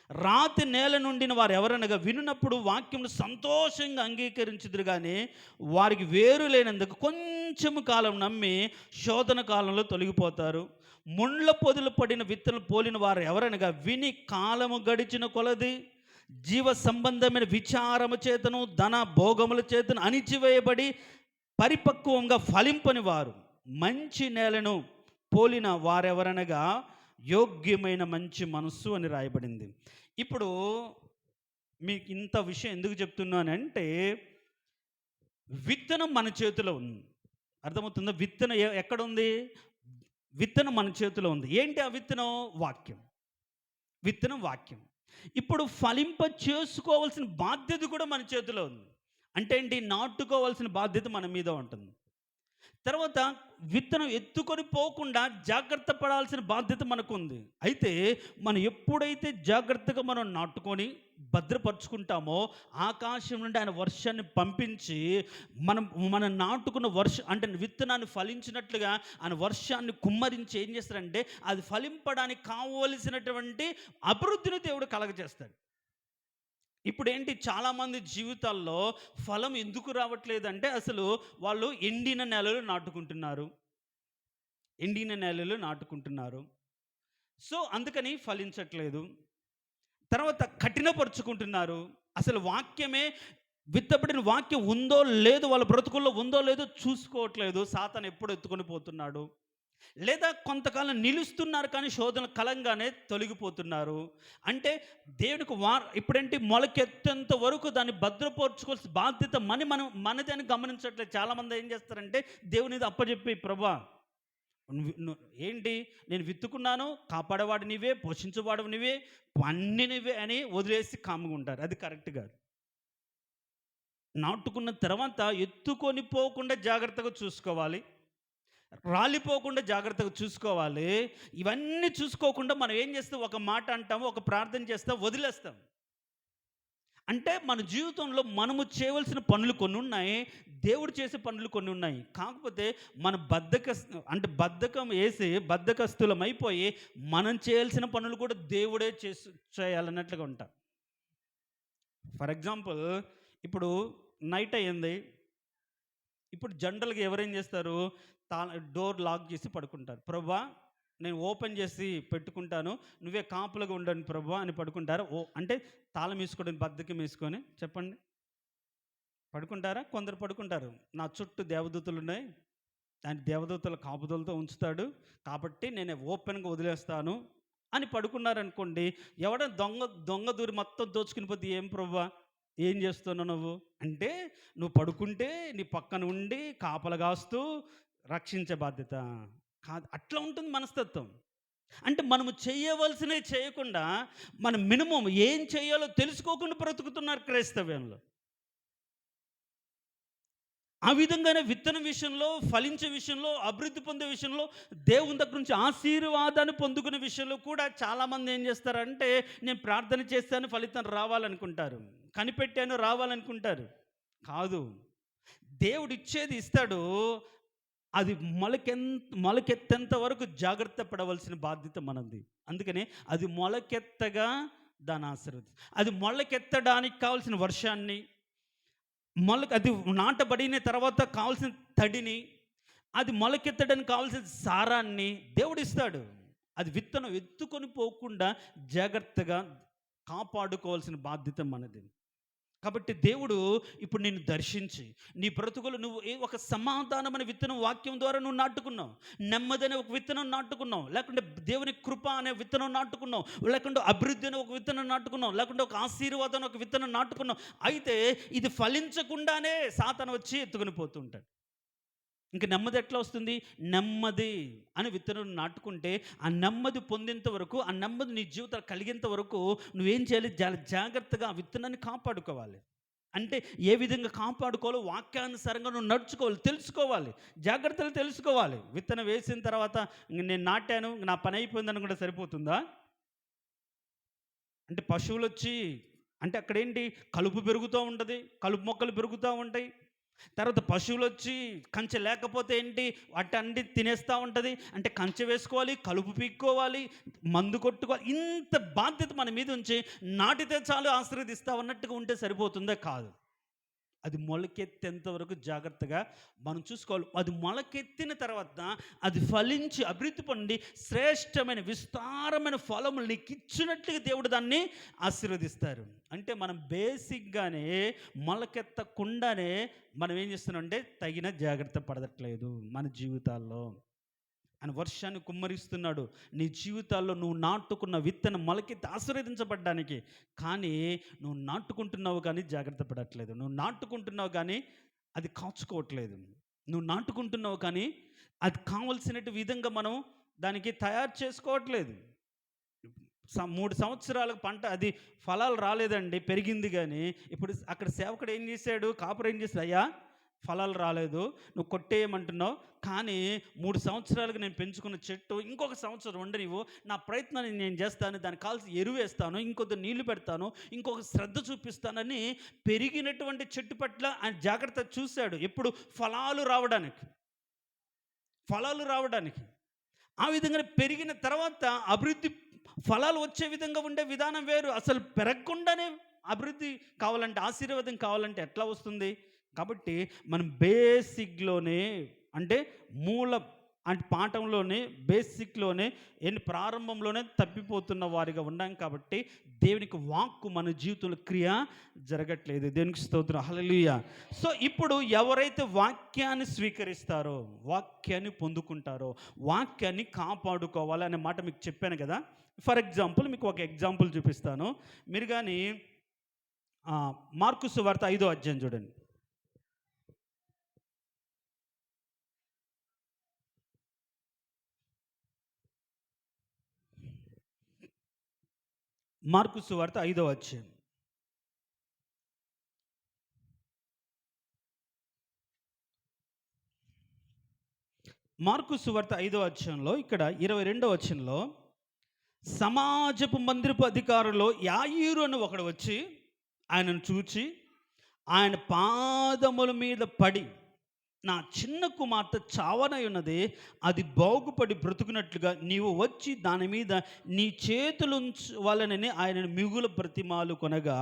రాతి నేల నుండిన వారు ఎవరనగా వినున్నప్పుడు వాక్యమును సంతోషంగా అంగీకరించుదురు కానీ వారికి వేరు లేనందుకు కొంచెము కాలం నమ్మి శోధన కాలంలో తొలగిపోతారు. ముండ్ల పొదలు పడిన విత్తనం పోలిన వారు ఎవరనగా విని కాలము గడిచిన కొలది జీవ సంబంధమైన విచారము చేతను ధన భోగముల చేతను అణిచివేయబడి పరిపక్వంగా ఫలింపని వారు. మంచి నేలను పోలిన వారెవరనగా యోగ్యమైన మంచి మనస్సు అని రాయబడింది. ఇప్పుడు మీకు ఇంత విషయం ఎందుకు చెప్తున్నానంటే, విత్తనం మన చేతిలో ఉంది. అర్థమవుతుందా? విత్తనం ఎక్కడ ఉంది? విత్తనం మన చేతిలో ఉంది. ఏంటి ఆ విత్తనం? వాక్యం. విత్తనం వాక్యం. ఇప్పుడు ఫలింప చేసుకోవాల్సిన బాధ్యత కూడా మన చేతిలో ఉంది. అంటే ఏంటి? నాటుకోవాల్సిన బాధ్యత మన మీద ఉంటుంది. తర్వాత విత్తనం ఎత్తుకొని పోకుండా జాగ్రత్త పడాల్సిన బాధ్యత మనకు ఉంది. అయితే మనం ఎప్పుడైతే జాగ్రత్తగా మనం నాటుకొని భద్రపరుచుకుంటామో ఆకాశం నుండి ఆయన వర్షాన్ని పంపించి మనం నాటుకున్న అంటే విత్తనాన్ని ఫలించినట్లుగా ఆయన వర్షాన్ని కుమ్మరించి ఏం చేస్తారంటే అది ఫలింపడానికి కావలసినటువంటి అభివృద్ధిని దేవుడు కలగజేస్తాడు. ఇప్పుడు ఏంటి, చాలామంది జీవితాల్లో ఫలం ఎందుకు రావట్లేదంటే అసలు వాళ్ళు ఎండిన నేలలు నాటుకుంటున్నారు. సో అందుకని ఫలించట్లేదు. తర్వాత కఠినపరుచుకుంటున్నారు. అసలు వాక్యమే, విత్తబడిన వాక్యం ఉందో లేదో, వాళ్ళ బ్రతుకుల్లో ఉందో లేదో చూసుకోవట్లేదు. సాతాను ఎప్పుడు ఎత్తుకొని పోతున్నాడు. లేదా కొంతకాలం నిలుస్తున్నారు కానీ శోధన కలంగానే తొలగిపోతున్నారు. అంటే దేవునికి ఇప్పుడంటే మొలకెత్తేంత వరకు దాన్ని భద్రపరచుకోవాల్సిన బాధ్యత మనది అని గమనించట్లేదు. చాలామంది ఏం చేస్తారంటే దేవునిది అప్పచెప్పి, ప్రభా ఏంటి నేను విత్తుకున్నాను, కాపాడేవాడు నీవే, పోషించేవాడు నీవే, అన్ని నీవే అని వదిలేసి కామ్గా ఉంటారు. అది కరెక్ట్ కాదు. నాటుకున్న తర్వాత ఎత్తుకొని పోకుండా జాగ్రత్తగా చూసుకోవాలి, రాలిపోకుండా జాగ్రత్తగా చూసుకోవాలి. ఇవన్నీ చూసుకోకుండా మనం ఏం చేస్తాం? ఒక మాట అంటాము, ఒక ప్రార్థన చేస్తాం, వదిలేస్తాం. అంటే మన జీవితంలో మనము చేయవలసిన పనులు కొన్ని ఉన్నాయి, దేవుడు చేసే పనులు కొన్ని ఉన్నాయి. కాకపోతే మన బద్ధకం వేసి బద్ధకస్తులం అయిపోయి మనం చేయాల్సిన పనులు కూడా దేవుడే చేయాలన్నట్లుగా ఉంటాం. ఫర్ ఎగ్జాంపుల్, ఇప్పుడు నైట్ అయ్యింది. ఇప్పుడు జనరల్గా ఎవరేం చేస్తారు? డోర్ లాక్ చేసి పడుకుంటారు. ప్రభా నేను ఓపెన్ చేసి పెట్టుకుంటాను, నువ్వే కాపులుగా ఉండండి ప్రభా అని పడుకుంటారు. అంటే తాళం వేసుకోవడానికి బద్ధకం వేసుకొని చెప్పండి, పడుకుంటారా? కొందరు పడుకుంటారు, నా చుట్టూ దేవదూతలు ఉన్నాయి, దాని దేవదూతల కాపుదలతో ఉంచుతాడు కాబట్టి నేను ఓపెన్గా వదిలేస్తాను అని పడుకున్నారనుకోండి. ఎవడైనా దొంగ దూరి మొత్తం దోచుకుని పోతే ఏం ప్రభా ఏం చేస్తున్నావు నువ్వు అంటే, నువ్వు పడుకుంటే నీ పక్కన ఉండి కాపలా కాస్తూ రక్షించే బాధ్యత కాదు. అట్లా ఉంటుంది మనస్తత్వం. అంటే మనము చేయవలసినవి చేయకుండా మనం మినిమం ఏం చేయాలో తెలుసుకోకుండా బ్రతుకుతున్నారు క్రైస్తవ్యంలో. ఆ విధంగానే విత్తన విషయంలో, ఫలించే విషయంలో, అభివృద్ధి పొందే విషయంలో, దేవుని దగ్గర నుంచి ఆశీర్వాదాన్ని పొందుకునే విషయంలో కూడా చాలామంది ఏం చేస్తారంటే, నేను ప్రార్థన చేస్తాను ఫలితం రావాలనుకుంటారు, కనిపెట్టాను రావాలనుకుంటారు. కాదు, దేవుడు ఇచ్చేది ఇస్తాడు. అది మొలకెత్తేంత వరకు జాగ్రత్త పడవలసిన బాధ్యత మనది. అందుకనే అది మొలకెత్తగా దాన్ని అది మొలకెత్తడానికి కావాల్సిన వర్షాన్ని, అది నాటబడిన తర్వాత కావాల్సిన తడిని, అది మొలకెత్తడానికి కావాల్సిన సారాన్ని దేవుడు ఇస్తాడు. అది విత్తనం ఎత్తుకొని పోకుండా జాగ్రత్తగా కాపాడుకోవాల్సిన బాధ్యత మనది. కాబట్టి దేవుడు ఇప్పుడు నిన్ను దర్శించి నీ బ్రతుకులు నువ్వు ఒక సమాధానమైన విత్తనం వాక్యం ద్వారా నువ్వు నాటుకున్నావు, నెమ్మది అనే ఒక విత్తనం నాటుకున్నావు, లేకుంటే దేవుని కృప అనే విత్తనం నాటుకున్నావు, లేకుంటే అభివృద్ధి అనే ఒక విత్తనం నాటుకున్నావు, లేకుంటే ఒక ఆశీర్వాదం అనే ఒక విత్తనం నాటుకున్నావు. అయితే ఇది ఫలించకుండానే సాతాను వచ్చి ఎత్తుకుని పోతూ ఉంటాడు. ఇంక నెమ్మది ఎట్లా వస్తుంది? నెమ్మది అని విత్తనం నాటుకుంటే ఆ నెమ్మది పొందేంత వరకు, ఆ నెమ్మది నీ జీవితాలు కలిగేంత వరకు నువ్వేం చేయాలి? చాలా జాగ్రత్తగా ఆ విత్తనాన్ని కాపాడుకోవాలి. అంటే ఏ విధంగా కాపాడుకోవాలో వాక్యానుసారంగా నువ్వు నడుచుకోవాలి, తెలుసుకోవాలి, జాగ్రత్తలు తెలుసుకోవాలి. విత్తనం వేసిన తర్వాత ఇంక నేను నాటాను, నా పని అయిపోయిందని కూడా సరిపోతుందా? అంటే పశువులు వచ్చి, అంటే అక్కడేంటి, కలుపు పెరుగుతూ ఉంటుంది, కలుపు మొక్కలు పెరుగుతూ ఉంటాయి. తర్వాత పశువులు వచ్చి కంచె లేకపోతే ఏంటి, వాటన్ని తినేస్తూ ఉంటుంది. అంటే కంచె వేసుకోవాలి, కలుపు పీక్కోవాలి, మందు కొట్టుకోవాలి. ఇంత బాధ్యత మన మీద ఉంచి నాటితే చాలు ఆశీర్వదిస్తా ఉన్నట్టుగా ఉంటే సరిపోతుందే? కాదు. అది మొలకెత్తేంత వరకు జాగ్రత్తగా మనం చూసుకోవాలి. అది మొలకెత్తిన తర్వాత అది ఫలించి అభివృద్ధి పొంది శ్రేష్టమైన విస్తారమైన ఫలములు నీకు ఇచ్చినట్లుగా దేవుడు దాన్ని ఆశీర్వదిస్తారు. అంటే మనం బేసిక్గానే మొలకెత్తకుండానే మనం ఏం చేస్తున్నాం అంటే తగిన జాగ్రత్త పడట్లేదు మన జీవితాల్లో. ఆయన వర్షాన్ని కుమ్మరిస్తున్నాడు నీ జీవితాల్లో. నువ్వు నాటుకున్న విత్తనం మొలకెత్తి ఆశీర్వదించబడ్డానికి, కానీ నువ్వు నాటుకుంటున్నావు కానీ జాగ్రత్త పడట్లేదు. నువ్వు నాటుకుంటున్నావు కానీ అది కాచుకోవట్లేదు. నువ్వు నాటుకుంటున్నావు కానీ అది కావలసినట్టు విధంగా మనం దానికి తయారు చేసుకోవట్లేదు. 3 సంవత్సరాలకు పంట అది ఫలాలు రాలేదండి, పెరిగింది కానీ. ఇప్పుడు అక్కడ సేవకుడు ఏం చేశాడు, కాపురం ఏం చేశాడు? అయ్యా ఫలాలు రాలేదు, నువ్వు కొట్టేయమంటున్నావు, కానీ 3 సంవత్సరాలకు నేను పెంచుకున్న చెట్టు ఇంకొక సంవత్సరం ఉండనివ్వు, నా ప్రయత్నాన్ని నేను చేస్తాను, దానికి కావాల్సిన ఎరువు వేస్తాను, ఇంకొద్ది నీళ్లు పెడతాను, ఇంకొక శ్రద్ధ చూపిస్తానని పెరిగినటువంటి చెట్టు పట్ల ఆయన జాగ్రత్త చూశాడు. ఎప్పుడు? ఫలాలు రావడానికి. ఆ విధంగా పెరిగిన తర్వాత అభివృద్ధి ఫలాలు వచ్చే విధంగా ఉండే విధానం వేరు. అసలు పెరగకుండానే అభివృద్ధి కావాలంటే, ఆశీర్వాదం కావాలంటే ఎట్లా వస్తుంది? కాబట్టి మనం బేసిక్లోనే, అంటే మూల అంటే పాఠంలోనే, బేసిక్లోనే, ప్రారంభంలోనే తప్పిపోతున్న వారిగా ఉన్నాం. కాబట్టి దేవునికి వాక్కు మన జీవితంలో క్రియ జరగట్లేదు. దేవునికి స్తోత్రం, హల్లెలూయా. సో ఇప్పుడు ఎవరైతే వాక్యాన్ని స్వీకరిస్తారో, వాక్యాన్ని పొందుకుంటారో, వాక్యాన్ని కాపాడుకోవాలి అనే మాట మీకు చెప్పాను కదా. ఫర్ ఎగ్జాంపుల్ మీకు ఒక ఎగ్జాంపుల్ చూపిస్తాను. మీరు కానీ మార్కు సువార్త 5వ అధ్యాయం చూడండి. మార్కు సువార్త 5వ అధ్యాయం. మార్కు సువార్త 5వ అధ్యాయంలో ఇక్కడ 22వ వచనంలో, సమాజపు మందిరపు అధికారుల్లో యాయీరు అని ఒకడు వచ్చి ఆయనను చూచి ఆయన పాదముల మీద పడి, నా చిన్న కుమార్తె చావనై ఉన్నది, అది బాగుపడి బ్రతుకున్నట్లుగా నీవు వచ్చి దాని మీద నీ చేతులు వాళ్ళని ఆయనను మిగులు ప్రతిమాలు కొనగా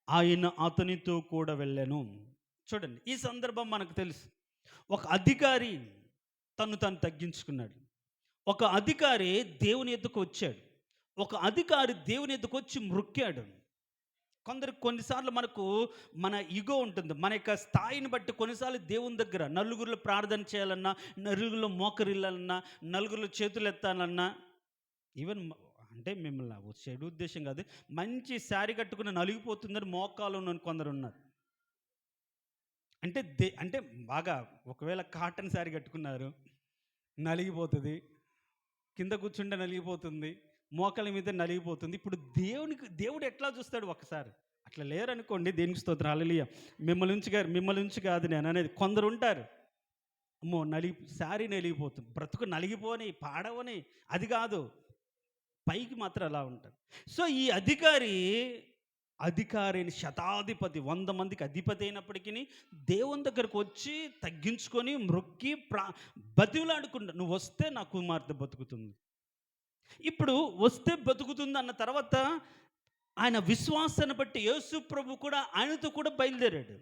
ఆయన అతనితో కూడా వెళ్ళాను. చూడండి, ఈ సందర్భం మనకు తెలుసు. ఒక అధికారి తను తగ్గించుకున్నాడు. ఒక అధికారి దేవుని ఎద్దుకు వచ్చాడు. ఒక అధికారి దేవుని ఎద్దుకు వచ్చి మ్రొక్కాడు. కొన్నిసార్లు మనకు మన ఈగో ఉంటుంది, మన యొక్క స్థాయిని బట్టి కొన్నిసార్లు దేవుని దగ్గర నలుగురిలో ప్రార్థన చేయాలన్నా, నలుగురిలో మోకరిల్లాలన్నా, నలుగురిలో చేతులు ఎత్తాలన్నా, ఈవెన్ అంటే మిమ్మల్ని చెడు ఉద్దేశం కాదు, మంచి శారీ కట్టుకుని నలిగిపోతుందని మోకాలు కొందరు ఉన్నారు. అంటే బాగా ఒకవేళ కాటన్ శారీ కట్టుకున్నారు, నలిగిపోతుంది, కింద కూర్చుంటే నలిగిపోతుంది, మోకాల మీద నలిగిపోతుంది. ఇప్పుడు దేవుడు ఎట్లా చూస్తాడు? ఒకసారి అట్లా లేరనుకోండి, దేనికి స్తోత్రం, హల్లెలూయా. మిమ్మల్ని నుంచి కాదు నేను అనేది. కొందరు ఉంటారు, అమ్మో శారీ నలిగిపోతుంది, బ్రతుకు నలిగిపోని పాడవని, అది కాదు, పైకి మాత్రం అలా ఉంటారు. సో ఈ అధికారిని శతాధిపతి, 100 మందికి అధిపతి అయినప్పటికీ దేవుని దగ్గరకు వచ్చి తగ్గించుకొని మ్రొక్కి బతిలాడుకుంటా, నువ్వు వస్తే నా కుమార్తె బతుకుతుంది. ఇప్పుడు వస్తే బతుకుతుంది అన్న తర్వాత ఆయన విశ్వాసాన్ని బట్టి యేసు ప్రభు కూడా ఆయనతో కూడా బయలుదేరాడు.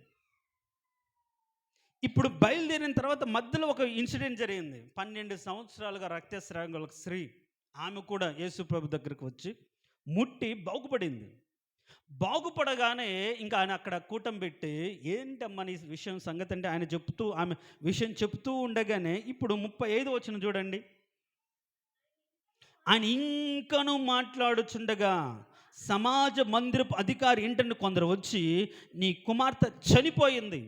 ఇప్పుడు బయలుదేరిన తర్వాత మధ్యలో ఒక ఇన్సిడెంట్ జరిగింది. 12 సంవత్సరాలుగా రక్తస్రావం గల స్త్రీ, ఆమె కూడా యేసు ప్రభు దగ్గరకు వచ్చి ముట్టి బాగుపడింది. బాగుపడగానే ఇంకా ఆయన అక్కడ కూటం పెట్టి ఏంటమ్మా నీ విషయం సంగతి అంటే ఆయన చెప్తూ ఆమె విషయం చెప్తూ ఉండగానే ఇప్పుడు 35 వచనం చూడండి. ఆయన ఇంకను మాట్లాడుచుండగా సమాజ మందిరపు అధికారి ఏంటంటే కొందరు వచ్చి నీ కుమార్తె చనిపోయింది,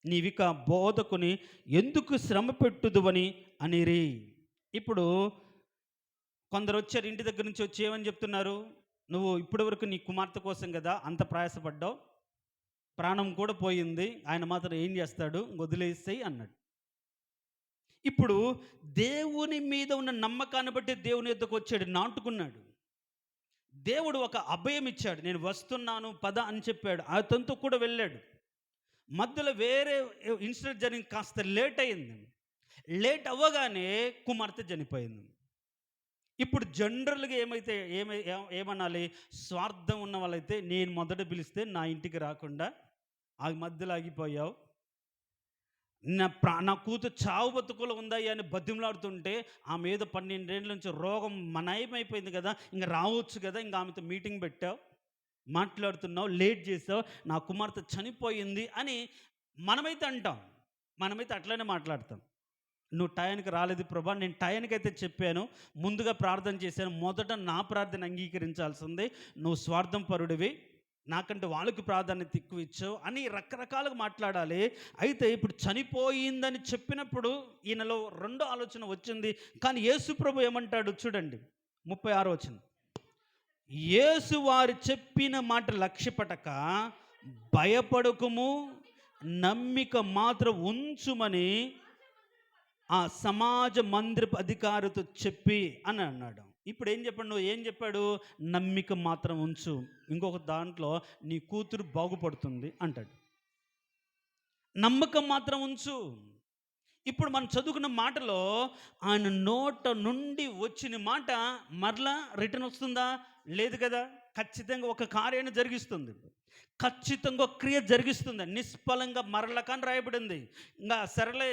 నీవిక బోధకుని ఎందుకు శ్రమ పెట్టుదువని అనిరి. ఇప్పుడు కొందరు వచ్చారు ఇంటి దగ్గర నుంచి వచ్చి ఏమని చెప్తున్నారు, నువ్వు ఇప్పటి వరకు నీ కుమార్తె కోసం కదా అంత ప్రయాసపడ్డావు, ప్రాణం కూడా పోయింది, ఆయన మాత్రం ఏం చేస్తాడు, వదిలేసేయి అన్నాడు. ఇప్పుడు దేవుని మీద ఉన్న నమ్మకాన్ని బట్టి దేవుని యొద్దకు వచ్చాడు, నాటుకున్నాడు. దేవుడు ఒక అభయం ఇచ్చాడు, నేను వస్తున్నాను పద అని చెప్పాడు. అతనితో కూడా వెళ్ళాడు. మధ్యలో వేరే ఇన్సిడెంట్ జరిగింది, కాస్త లేట్ అయింది. లేట్ అవ్వగానే కుమార్తె చనిపోయింది. ఇప్పుడు జనరల్గా ఏమనాలి, స్వార్థం ఉన్న వాళ్ళైతే నేను మొదట పిలిస్తే నా ఇంటికి రాకుండా ఆ మధ్యలో ఆగిపోయావు, నా కూతురు చావు బతుకులు ఉందాయి అని బతిమలాడుతుంటే ఆ మీద 12 ఏళ్ళ నుంచి రోగం నయమైపోయింది కదా, ఇంకా రావచ్చు కదా, ఇంకా ఆమెతో మీటింగ్ పెట్టావు, మాట్లాడుతున్నావు, లేట్ చేసావు, నా కుమార్తె చనిపోయింది అని మనమైతే అంటాం. మనమైతే అట్లనే మాట్లాడతాం. నువ్వు టయానికి రాలేదు ప్రభా, నేను టయానికైతే చెప్పాను, ముందుగా ప్రార్థన చేశాను, మొదట నా ప్రార్థన అంగీకరించాల్సిందే, నువ్వు స్వార్థం పరుడివి, నాకంటే వాళ్ళకి ప్రాధాన్యత ఎక్కువ ఇచ్చావు అని రకరకాలుగా మాట్లాడాలి. అయితే ఇప్పుడు చనిపోయిందని చెప్పినప్పుడు ఈయనలో రెండో ఆలోచన వచ్చింది. కానీ యేసు ప్రభు ఏమంటాడు చూడండి, 36 వచనం. యేసు వారు చెప్పిన మాట లక్ష్యపటక భయపడకుము, నమ్మిక మాత్రం ఉంచుమని ఆ సమాజ మందిరపు అధికారితో చెప్పి అని అన్నాడు. ఇప్పుడు ఏం చెప్పాడు, నువ్వు ఏం చెప్పాడు, నమ్మిక మాత్రం ఉంచు, ఇంకొక దాంట్లో నీ కూతురు బాగుపడుతుంది అంటాడు. నమ్మకం మాత్రం ఉంచు. ఇప్పుడు మనం చదువుకున్న మాటలో ఆయన నోట నుండి వచ్చిన మాట మరలా రిటర్న్ వస్తుందా, లేదు కదా. ఖచ్చితంగా ఒక కార్యాన్ని జరిగిస్తుంది, ఖచ్చితంగా ఒక క్రియ జరిగిస్తుంది, నిష్ఫలంగా మరల కానీ రాయబడింది. ఇంకా సరేలే,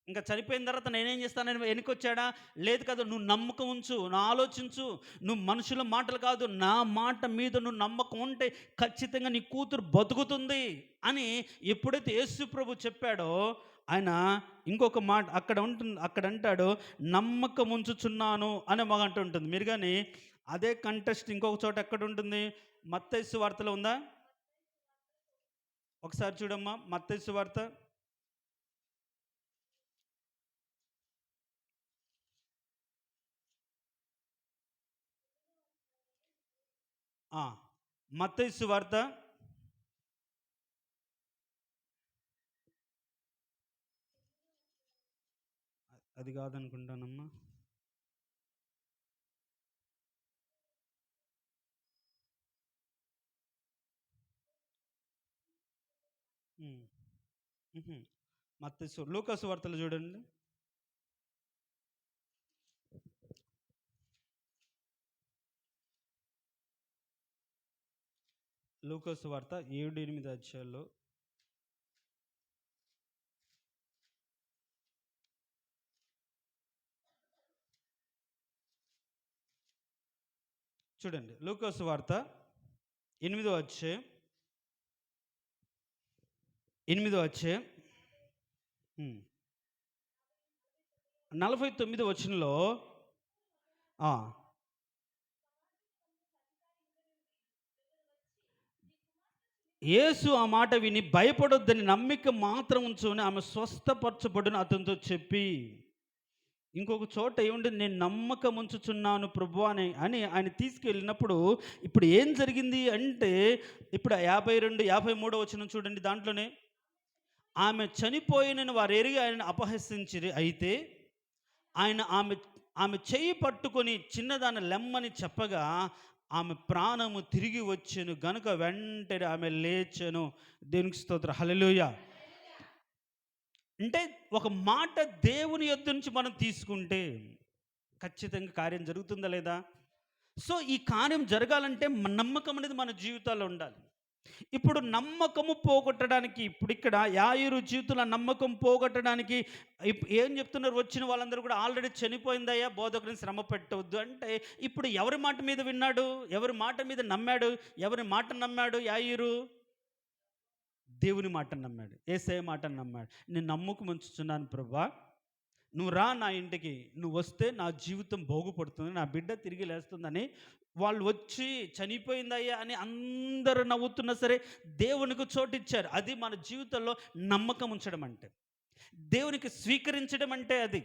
ఇంకా చనిపోయిన తర్వాత నేనేం చేస్తానని వెనుకొచ్చాడా, లేదు కదా. నువ్వు నమ్మకం ఉంచు, నువ్వు ఆలోచించు, నువ్వు మనుషుల మాటలు కాదు, నా మాట మీద నువ్వు నమ్మకం ఉంటే ఖచ్చితంగా నీ కూతురు బతుకుతుంది అని ఎప్పుడైతే యేసు ప్రభు చెప్పాడో, ఆయన ఇంకొక మాట అక్కడ అంటాడు, నమ్మకం ఉంచుచున్నాను అనే మాట అంటుంటుంది. మీరు కానీ అదే కంటెస్ట్ ఇంకొక చోట ఎక్కడ ఉంటుంది, మత్తయి సువార్తలో ఉందా, ఒకసారి చూడమ్మా. మత్తయి సువార్త అది కాదనుకుంటానమ్మా. లూకా సువార్తలు చూడండి. లూకా సువార్త 7-8 అధ్యాయాల్లో చూడండి. లూకా సువార్త 8వ అధ్యాయం 49 వచనంలో యేసు ఆ మాట విని భయపడొద్దని నమ్మిక మాత్రం ఉంచుని ఆమె స్వస్థపరచబడిన అతనితో చెప్పి, ఇంకొక చోట ఏముంటుంది, నేను నమ్మకం ఉంచుచున్నాను ప్రభు అని ఆయన తీసుకెళ్ళినప్పుడు ఇప్పుడు ఏం జరిగింది అంటే, ఇప్పుడు 52-53 వచనం చూడండి. దాంట్లోనే ఆమె చనిపోయినని వారు ఎరిగి ఆయన అపహసించిరి. అయితే ఆయన ఆమె చెయ్యి పట్టుకొని చిన్నదాన్ని లెమ్మని చెప్పగా ఆమె ప్రాణము తిరిగి వచ్చెను గనుక వెంటనే ఆమె లేచెను. దేవునికి స్తోత్రం, హల్లెలూయా. అంటే ఒక మాట దేవుని యొద్ద నుంచి మనం తీసుకుంటే ఖచ్చితంగా కార్యం జరుగుతుందా లేదా. సో ఈ కార్యం జరగాలంటే నమ్మకం అనేది మన జీవితాల్లో ఉండాలి. ఇప్పుడు నమ్మకము పోగొట్టడానికి ఇప్పుడు ఇక్కడ యాయిరు జీవితంలో నమ్మకం పోగొట్టడానికి ఏం చెప్తున్నారు వచ్చిన వాళ్ళందరూ కూడా ఆల్రెడీ చనిపోయిందయ్యా బోధకుడిని శ్రమ పెట్టవద్దు అంటే ఇప్పుడు ఎవరి మాట మీద విన్నాడు, ఎవరి మాట మీద నమ్మాడు, ఎవరి మాట నమ్మాడు యాయిరు? దేవుని మాటను నమ్మాడు, యేసయ్య మాటను నమ్మాడు. నేను నమ్మకం ఉంచుచున్నాను ప్రభా, నువ్వు రా నా ఇంటికి, నువ్వు వస్తే నా జీవితం బాగుపడుతుంది, నా బిడ్డ తిరిగి లేస్తుందని. వాళ్ళు వచ్చి చనిపోయిందయ్యా అని అందరూ నవ్వుతున్నా సరే దేవునికి చోటిచ్చారు. అది మన జీవితంలో నమ్మకం ఉంచడం అంటే, దేవునికి స్వీకరించడం అంటే అది.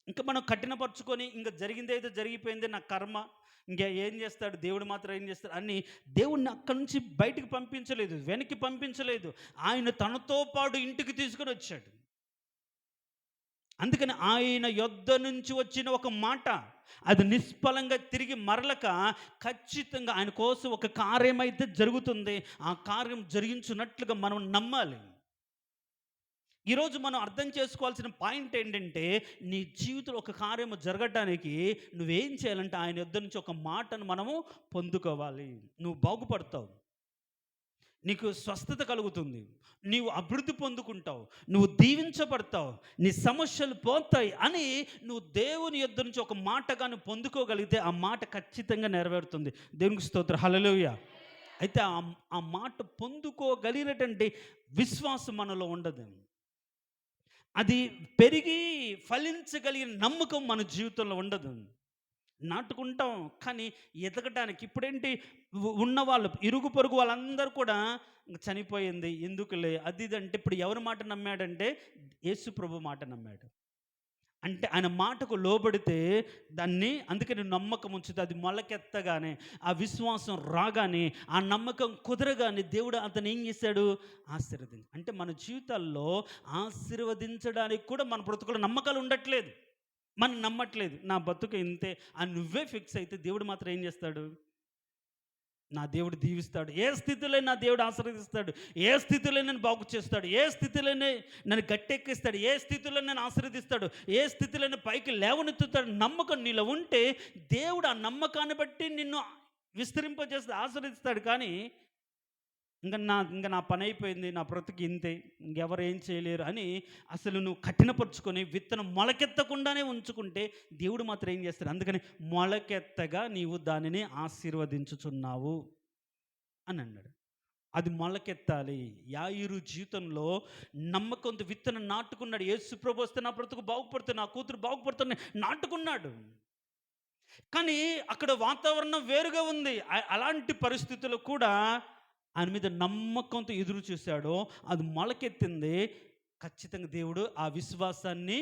ఇంకా మనం కఠినపరుచుకొని ఇంకా జరిగింది ఏదో జరిగిపోయింది, నా కర్మ, ఇంకా ఏం చేస్తాడు దేవుడు, మాత్రం ఏం చేస్తాడు అని దేవుడిని అక్కడి నుంచి బయటికి పంపించలేదు, వెనక్కి పంపించలేదు. ఆయన తనతో పాటు ఇంటికి తీసుకొని వచ్చాడు. అందుకని ఆయన యొద్ద నుంచి వచ్చిన ఒక మాట అది నిష్ఫలంగా తిరిగి మరలక ఖచ్చితంగా ఆయన కోసం ఒక కార్యం అయితే జరుగుతుంది. ఆ కార్యం జరిగించున్నట్లుగా మనం నమ్మాలి. ఈరోజు మనం అర్థం చేసుకోవాల్సిన పాయింట్ ఏంటంటే, నీ జీవితంలో ఒక కార్యము జరగటానికి నువ్వేం చేయాలంటే ఆయన యొద్ద నుంచి ఒక మాటను మనము పొందుకోవాలి. నువ్వు బాగుపడతావు, నీకు స్వస్థత కలుగుతుంది, నీవు అభివృద్ధి పొందుకుంటావు, నువ్వు దీవించబడతావు, నీ సమస్యలు పోతాయి అని నువ్వు దేవుని యొద్ద నుంచి ఒక మాట కానీ పొందుకోగలిగితే ఆ మాట ఖచ్చితంగా నెరవేరుతుంది. దేవునికి స్తోత్రం, హల్లెలూయా. అయితే ఆ మాట పొందుకోగలిగినటువంటి విశ్వాసం మనలో ఉండదు. అది పెరిగి ఫలించగలిగిన నమ్మకం మన జీవితంలో ఉండదు. నాటుకుంటాం కానీ ఎదగడానికి ఇప్పుడేంటి, ఉన్నవాళ్ళు ఇరుగు పొరుగు వాళ్ళందరూ కూడా చనిపోయింది ఎందుకులే అది ఇది అంటే, ఇప్పుడు ఎవరి మాట నమ్మాడంటే యేసు ప్రభు మాట నమ్మాడు. అంటే ఆయన మాటకు లోబడితే దాన్ని, అందుకని నమ్మకం ఉంచితే అది మొలకెత్తగానే, ఆ విశ్వాసం రాగానే, ఆ నమ్మకం కుదరగానే దేవుడు అతను ఏం చేశాడు, ఆశీర్వదించి. అంటే మన జీవితాల్లో ఆశీర్వదించడానికి కూడా మన బ్రతుకులో నమ్మకాలు ఉండట్లేదు, మనం నమ్మట్లేదు. నా బతుకు ఇంతే అని నువ్వే ఫిక్స్ అయితే దేవుడు మాత్రం ఏం చేస్తాడు, నా దేవుడు దీవిస్తాడు. ఏ స్థితిలో నా దేవుడు ఆశీర్వదిస్తాడు, ఏ స్థితిలో నేను బాగు చేస్తాడు, ఏ స్థితిలోనే నన్ను గట్టెక్కిస్తాడు, ఏ స్థితిలో నేను ఆశీర్వదిస్తాడు, ఏ స్థితిలోనే పైకి లేవనెత్తుతాడు. నమ్మకం నీలో ఉంటే దేవుడు ఆ నమ్మకాన్ని బట్టి నిన్ను విస్తరింపజేస్తే ఆశీర్వదిస్తాడు. కానీ ఇంకా నా పని అయిపోయింది, నా బ్రతుకు ఇంతే, ఇంకెవరు ఏం చేయలేరు అని అసలు నువ్వు కఠినపరుచుకొని విత్తనం మొలకెత్తకుండానే ఉంచుకుంటే దేవుడు మాత్రం ఏం చేస్తాడు. అందుకని మొలకెత్తగా నీవు దానిని ఆశీర్వదించుచున్నావు అని అన్నాడు. అది మొలకెత్తాలి. యాయిరు జీవితంలో నమ్మకంతో విత్తనం నాటుకున్నాడు. యేసు ప్రభు వస్తే నా బ్రతుకు బాగుపడుతుంది, నా కూతురు బాగుపడుతుంది నాటుకున్నాడు. కానీ అక్కడ వాతావరణం వేరుగా ఉంది. అలాంటి పరిస్థితుల్లో కూడా ఆయన మీద నమ్మకంతో ఎదురు చూశాడో అది మొలకెత్తింది. ఖచ్చితంగా దేవుడు ఆ విశ్వాసాన్ని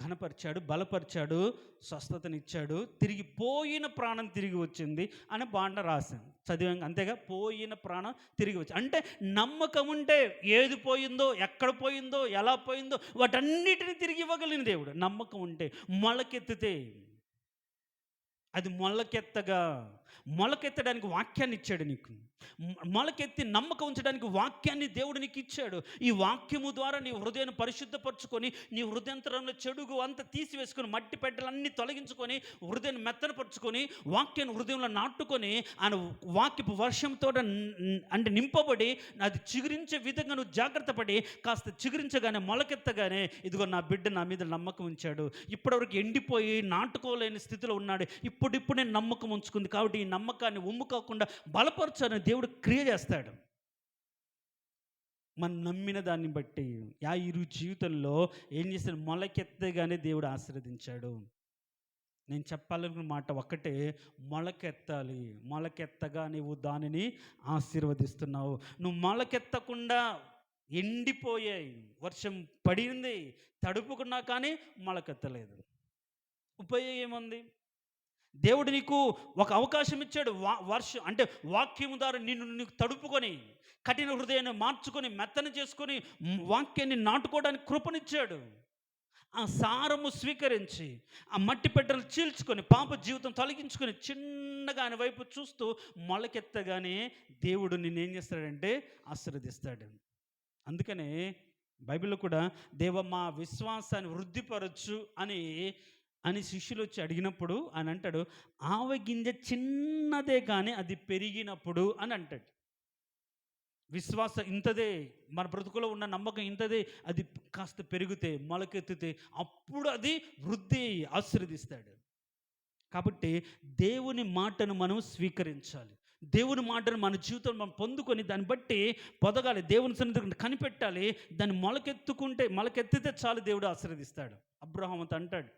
ఘనపరిచాడు, బలపరిచాడు, స్వస్థతనిచ్చాడు. తిరిగి పోయిన ప్రాణం తిరిగి వచ్చింది అని బాండ రాశాను, చదివాం అంతేగా. పోయిన ప్రాణం తిరిగి వచ్చి అంటే నమ్మకం ఉంటే ఏది పోయిందో, ఎక్కడ పోయిందో, ఎలా పోయిందో వాటన్నిటిని తిరిగి ఇవ్వగలిగిన దేవుడు. నమ్మకం ఉంటే మొలకెత్తితే అది మొలకెత్తడానికి వాక్యాన్ని ఇచ్చాడు నీకు. మొలకెత్తి నమ్మకం ఉంచడానికి వాక్యాన్ని దేవుడు నీకు ఇచ్చాడు. ఈ వాక్యము ద్వారా నీ హృదయాన్ని పరిశుద్ధపరచుకొని, నీ హృదయంతరంలో చెడుగు అంతా తీసివేసుకొని, మట్టి పెట్టెలన్నీ తొలగించుకొని, హృదయాన్ని మెత్తనపరుచుకొని, వాక్యాన్ని హృదయంలో నాటుకొని, ఆయన వాక్యపు వర్షంతో అంటే నింపబడి అది చిగురించే విధంగా నువ్వు జాగ్రత్త పడి, కాస్త చిగురించగానే మొలకెత్తగానే ఇదిగో నా బిడ్డ నా మీద నమ్మకం ఉంచాడు, ఇప్పటివరకు ఎండిపోయి నాటుకోలేని స్థితిలో ఉన్నాడు, ఇప్పుడు నేను నమ్మకం ఉంచుకుంది కాబట్టి ఈ నమ్మకాన్ని ఉమ్ము కాకుండా బలపరచాలని దేవుడు క్రియ చేస్తాడు. మనం నమ్మిన దాన్ని బట్టి యాయిరు జీవితంలో ఏం చేశాడు, మొలకెత్తగానే దేవుడు ఆశీర్వదించాడు. నేను చెప్పాలనుకున్న మాట ఒక్కటే, మొలకెత్తాలి. మొలకెత్తగా నువ్వు దానిని ఆశీర్వదిస్తున్నావు. నువ్వు మొలకెత్తకుండా ఎండిపోయాయి, వర్షం పడింది, తడుపుకున్నా కానీ మొలకెత్తలేదు, ఉపయోగం ఏముంది? దేవుడు నీకు ఒక అవకాశం ఇచ్చాడు. వర్షం అంటే వాక్యము ద్వారా నీకు తడుపుకొని, కఠిన హృదయాన్ని మార్చుకొని, మెత్తన చేసుకొని, వాక్యాన్ని నాటుకోవడానికి కృపనిచ్చాడు. ఆ సారము స్వీకరించి, ఆ మట్టి పెట్టెలు చీల్చుకొని, పాప జీవితం తొలగించుకొని, చిన్నగా ఆయన వైపు చూస్తూ మొలకెత్తగానే దేవుడు నిన్నేం చేస్తాడంటే ఆశీర్వదిస్తాడు. అందుకనే బైబిల్లో కూడా దేవ మా విశ్వాసాన్ని వృద్ధిపరచు అని శిష్యులు వచ్చి అడిగినప్పుడు ఆయన అంటాడు, ఆవ గింజ చిన్నదే కానీ అది పెరిగినప్పుడు అని అంటాడు. విశ్వాసం ఇంతదే, మన బ్రతుకులో ఉన్న నమ్మకం ఇంతదే, అది కాస్త పెరిగితే మొలకెత్తితే అప్పుడు అది వృద్ధి ఆశీర్వదిస్తాడు. కాబట్టి దేవుని మాటను మనం స్వీకరించాలి. దేవుని మాటను మన జీవితంలో మనం పొందుకొని దాన్ని బట్టి పొదగాలి. దేవుని సన్నిధిని కనిపెట్టాలి. దాన్ని మొలకెత్తితే చాలు దేవుడు ఆశీర్వదిస్తాడు. అబ్రహాముతో అంటాడు,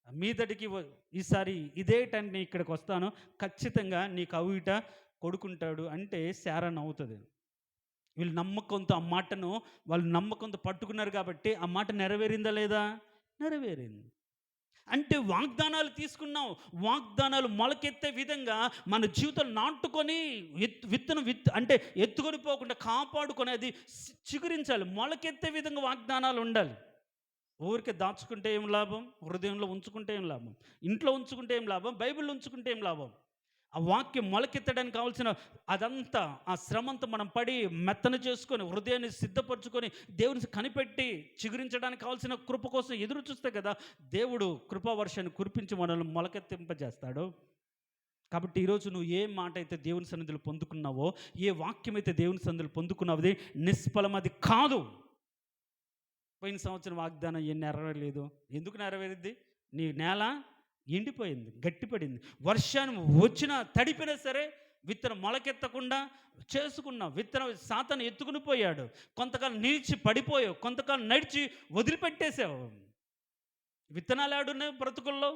మీదటికి ఈసారి ఇదే టైం నేను ఇక్కడికి వస్తాను, ఖచ్చితంగా నీకు అవిట కొడుకుంటాడు అంటే శారా నవ్వుతుంది. వీళ్ళు నమ్మకంతో ఆ మాటను వాళ్ళు నమ్మకంతో పట్టుకున్నారు కాబట్టి ఆ మాట నెరవేరిందా లేదా? నెరవేరింది. అంటే వాగ్దానాలు తీసుకున్నాం. వాగ్దానాలు మొలకెత్తే విధంగా మన జీవితం నాటుకొని విత్తనం అంటే ఎత్తుకొని పోకుండా కాపాడుకొని అది చిగురించాలి. మొలకెత్తే విధంగా వాగ్దానాలు ఉండాలి. ఊరికే దాచుకుంటే ఏం లాభం? హృదయంలో ఉంచుకుంటే ఏం లాభం? ఇంట్లో ఉంచుకుంటే ఏం లాభం? బైబిల్ ఉంచుకుంటే ఏం లాభం? ఆ వాక్యం మొలకెత్తడానికి కావాల్సిన అదంతా, ఆ శ్రమంతా మనం పడి మెత్తన చేసుకొని హృదయాన్ని సిద్ధపరచుకొని దేవుని కనిపెట్టి చిగురించడానికి కావాల్సిన కృప కోసం ఎదురు చూస్తే కదా దేవుడు కృపావర్షాన్ని కురిపించి మనల్ని మొలకెత్తింపజేస్తాడు. కాబట్టి ఈరోజు నువ్వు ఏ మాట అయితే దేవుని సన్నిధిలో పొందుకున్నావో, ఏ వాక్యం అయితే దేవుని సన్నిధిలో పొందుకున్నావో నిష్ఫలం అది కాదు. పోయిన సంవత్సరం వాగ్దానం ఏం నెరవేరలేదు. ఎందుకు నెరవేరుద్ది? నీ నేల ఎండిపోయింది, గట్టిపడింది. వర్షాన్ని వచ్చినా తడిపినా సరే విత్తనం మొలకెత్తకుండా చేసుకున్నావు. విత్తనం సాతాను ఎత్తుకుని పోయాడు. కొంతకాలం నిలిచి పడిపోయావు, కొంతకాలం నడిచి వదిలిపెట్టేసావు. విత్తనాలు ఆడున్నాయి బ్రతుకుల్లో.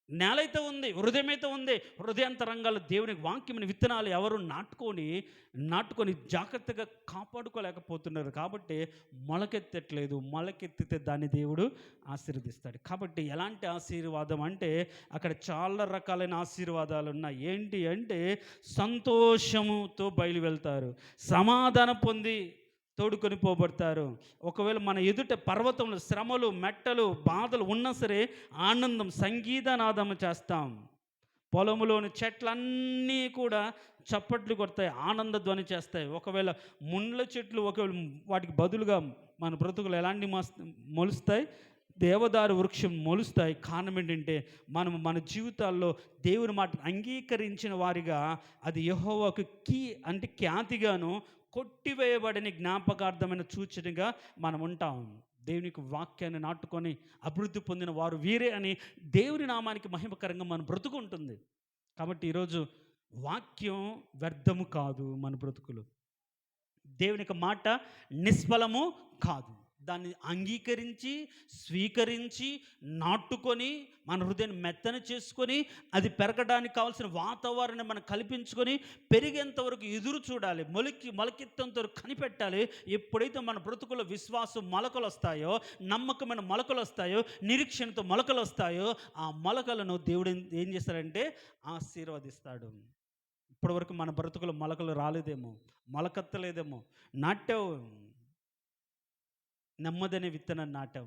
నేల అయితే ఉంది, హృదయం అయితే ఉంది. హృదయాంతరంగాల్లో దేవుని వాక్యమైన విత్తనాలు ఎవరు నాటుకొని జాగ్రత్తగా కాపాడుకోలేకపోతున్నారు. కాబట్టి మొలకెత్తట్లేదు. మొలకెత్తితే దాన్ని దేవుడు ఆశీర్వదిస్తాడు. కాబట్టి ఎలాంటి ఆశీర్వాదం అంటే అక్కడ చాలా రకాలైన ఆశీర్వాదాలు ఉన్నాయి. ఏంటి అంటే సంతోషముతో బయలు వెళ్తారు, సమాధానం పొంది తోడుకొని పోబడతారు. ఒకవేళ మన ఎదుట పర్వతంలో శ్రమలు, మెట్టలు, బాధలు ఉన్నా సరే ఆనందం, సంగీతనాదం చేస్తాం. పొలంలోని చెట్లన్నీ కూడా చప్పట్లు కొడతాయి, ఆనంద ధ్వని చేస్తాయి. ఒకవేళ ముండ్ల చెట్లు ఒకవేళ వాటికి బదులుగా మన బ్రతుకులు ఎలాంటి మొలుస్తాయి? దేవదారు వృక్షం మొలుస్తాయి. కారణం ఏంటంటే మనం మన జీవితాల్లో దేవుని మాట అంగీకరించిన వారిగా అది యెహోవాకు ఖ్యాతిగాను కొట్టివేయబడిన జ్ఞాపకార్థమైన సూచనగా మనం ఉంటాం. దేవునికి వాక్యాన్ని నాటుకొని అభివృద్ధి పొందిన వారు వీరే అని దేవుని నామానికి మహిమకరంగా మన బ్రతుకు ఉంటుంది. కాబట్టి ఈరోజు వాక్యం వ్యర్థము కాదు. మన బ్రతుకులు దేవుని యొక్క మాట నిష్ఫలము కాదు. దాన్ని అంగీకరించి స్వీకరించి నాటుకొని మన హృదయాన్ని మెత్తన చేసుకొని అది పెరగడానికి కావాల్సిన వాతావరణాన్ని మనం కల్పించుకొని పెరిగేంత వరకు ఎదురు చూడాలి. మొలకెత్తేంత వరకు కనిపెట్టాలి. ఎప్పుడైతే మన బ్రతుకులో విశ్వాసం మొలకలు వస్తాయో, నమ్మకమైన మొలకలు వస్తాయో, నిరీక్షణతో మొలకలు వస్తాయో, ఆ మొలకలను దేవుడు ఏం చేస్తాడంటే ఆశీర్వదిస్తాడు. ఇప్పటివరకు మన బ్రతుకులో మొలకలు రాలేదేమో, మొలకెత్తలేదేమో, నాటావు, నెమ్మదనే విత్తనాన్ని నాటావు,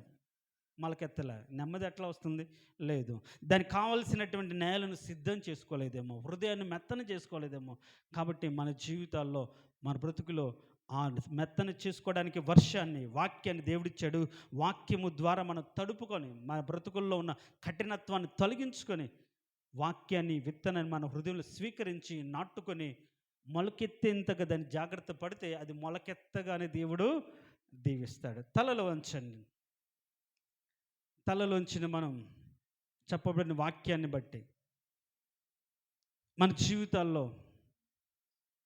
మొలకెత్తలే. నెమ్మది ఎట్లా వస్తుంది? లేదు. దానికి కావలసినటువంటి నేలను సిద్ధం చేసుకోలేదేమో, హృదయాన్ని మెత్తన చేసుకోలేదేమో. కాబట్టి మన జీవితాల్లో, మన బ్రతుకులో ఆ మెత్తన చేసుకోవడానికి వాక్యాన్ని దేవుడిచ్చాడు. వాక్యము ద్వారా మనం తడుపుకొని మన బ్రతుకుల్లో ఉన్న కఠినత్వాన్ని తొలగించుకొని వాక్యాన్ని, విత్తనాన్ని మన హృదయంలో స్వీకరించి నాటుకొని మొలకెత్తేంతగా దాన్ని జాగ్రత్త పడితే అది మొలకెత్తగానే దేవుడు దీవిస్తాడు. తలలోంచిన మనం చెప్పబడిన వాక్యాన్ని బట్టి మన జీవితాల్లో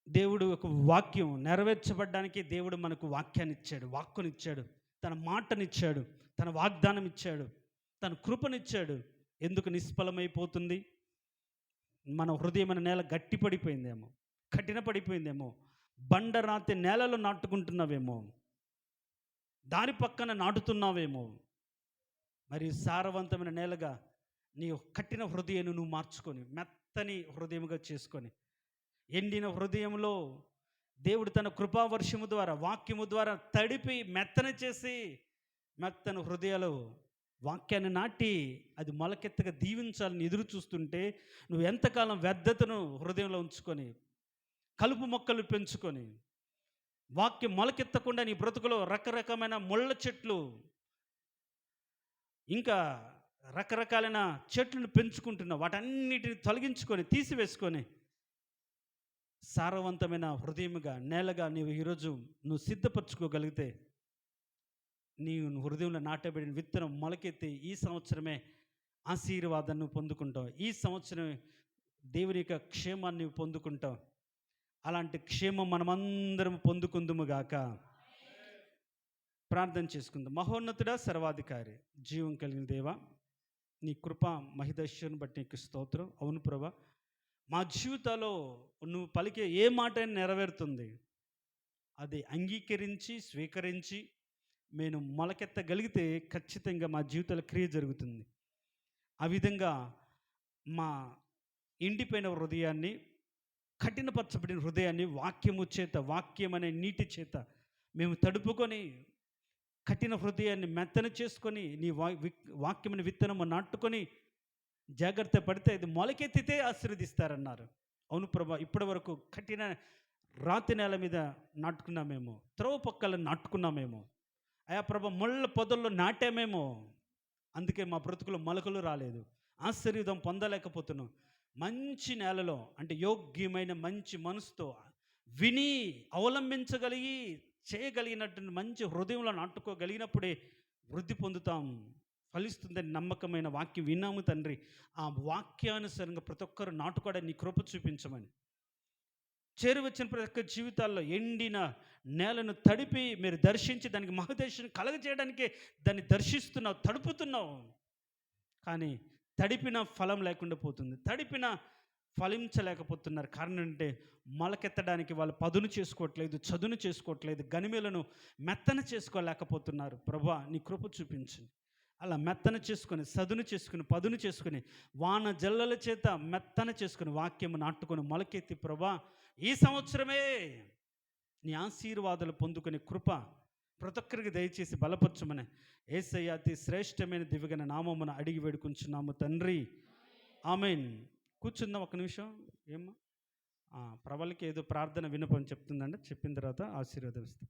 దేవుడు ఒక వాక్యం నెరవేర్చబడ్డానికి దేవుడు మనకు వాక్యాన్ని ఇచ్చాడు, వాక్కునిచ్చాడు, తన మాటనిచ్చాడు, తన వాగ్దానం ఇచ్చాడు, తన కృపనిచ్చాడు. ఎందుకు నిష్ఫలమైపోతుంది? మన హృదయమైన నేల గట్టిపడిపోయిందేమో, కఠినపడిపోయిందేమో, బండరాతి నేలలో నాటుకుంటున్నావేమో, దారి పక్కన నాటుతున్నావేమో. మరి సారవంతమైన నేలగా నీ కఠిన హృదయాన్ని నువ్వు మార్చుకొని మెత్తని హృదయముగా చేసుకొని ఎండిన హృదయంలో దేవుడు తన కృపావర్షము ద్వారా, వాక్యము ద్వారా తడిపి మెత్తన చేసి మెత్తన హృదయాలు వాక్యాన్ని నాటి అది మొలకెత్తగా దీవించాలని ఎదురు చూస్తుంటే నువ్వు ఎంతకాలం వ్యర్థతను హృదయంలో ఉంచుకొని కలుపు మొక్కలు పెంచుకొని వాక్యం మొలకెత్తకుండా నీ బ్రతుకులో రకరకమైన ముళ్ళ చెట్లు, ఇంకా రకరకాలైన చెట్లను పెంచుకుంటున్నావు. వాటన్నిటిని తొలగించుకొని తీసివేసుకొని సారవంతమైన హృదయముగా నేలగా నువ్వు సిద్ధపరచుకోగలిగితే నీ హృదయంలో నాటబడిన విత్తనం మొలకెత్తి ఈ సంవత్సరమే ఆశీర్వాదాన్ని నువ్వు పొందుకుంటావు. ఈ సంవత్సరం దేవుని యొక్క క్షేమాన్ని నువ్వు పొందుకుంటావు. అలాంటి క్షేమం మనమందరం పొందుకుందుము గాక. ప్రార్థన చేసుకుందాం. మహోన్నతుడా, సర్వాధికారి, జీవం కలిగిన దేవా, నీ కృప మహిదైశ్వర్యం బట్టి నీకు స్తోత్రం. అవును ప్రభా, మా జీవితాల్లో నువ్వు పలికే ఏ మాట అయినా నెరవేరుతుంది. అది అంగీకరించి స్వీకరించి నేను మొలకెత్తగలిగితే ఖచ్చితంగా మా జీవితాల క్రియ జరుగుతుంది. ఆ విధంగా మా ఎండిపోయిన హృదయాన్ని, కఠినపరచబడిన హృదయాన్ని వాక్యము చేత, వాక్యం అనే నీటి చేత మేము తడుపుకొని కఠిన హృదయాన్ని మెత్తన చేసుకొని నీ వాక్యమైన విత్తనము నాటుకొని జాగ్రత్త పడితే అది మొలకెత్తితే ఆశీర్వదిస్తారన్నారు. అవును ప్రభా, ఇప్పటి వరకు కఠిన రాతి నేల మీద నాటుకున్నామేమో, త్రోవ పక్కల నాటుకున్నామేమో, అయా ప్రభా ముళ్ళ పొదల్లో నాటామేమో, అందుకే మా బ్రతుకులో మొలకలు రాలేదు, ఆశీర్వాదం పొందలేకపోతున్నాం. మంచి నేలలో అంటే యోగ్యమైన మంచి మనసుతో విని అవలంబించగలిగి చేయగలిగినటువంటి మంచి హృదయంలో నాటుకోగలిగినప్పుడే వృద్ధి పొందుతాం, ఫలిస్తుందని నమ్మకమైన వాక్యం విన్నాము తండ్రి. ఆ వాక్యానుసారంగా ప్రతి ఒక్కరు నాటుకోవడానికి నీ కృప చూపించమని, చేరువచ్చిన ప్రతి ఒక్క జీవితాల్లో ఎండిన నేలను తడిపి మీరు దర్శించి దానికి మహోదేశం కలగజేయడానికే దాన్ని దర్శిస్తున్నావు, తడుపుతున్నావు. కానీ తడిపిన ఫలం లేకుండా పోతుంది, తడిపిన ఫలించలేకపోతున్నారు. కారణం అంటే మొలకెత్తడానికి వాళ్ళు పదును చేసుకోవట్లేదు, చదును చేసుకోవట్లేదు, గనిమేలను మెత్తన చేసుకోలేకపోతున్నారు. ప్రభా నీ కృప చూపించండి. అలా మెత్తన చేసుకొని, సదును చేసుకుని, పదును చేసుకుని, వాన జల్లల చేత మెత్తన చేసుకుని వాక్యము నాటుకొని మొలకెత్తి ప్రభా ఈ సంవత్సరమే నీ ఆశీర్వాదాలు పొందుకునే కృప ప్రతి ఒక్కరికి దయచేసి బలపరచమని యేసయ్య అతి శ్రేష్టమైన దివ్యగణ నామమున అడిగి వేడుకుంటున్నాము తండ్రి. ఆమేన్. కూర్చుందాం ఒక నిమిషం. ఏమ్మా ప్రవళికి ఏదో ప్రార్థన వినపని చెప్తుందండి, చెప్పిన తర్వాత ఆశీర్వాదం ఇస్తాం.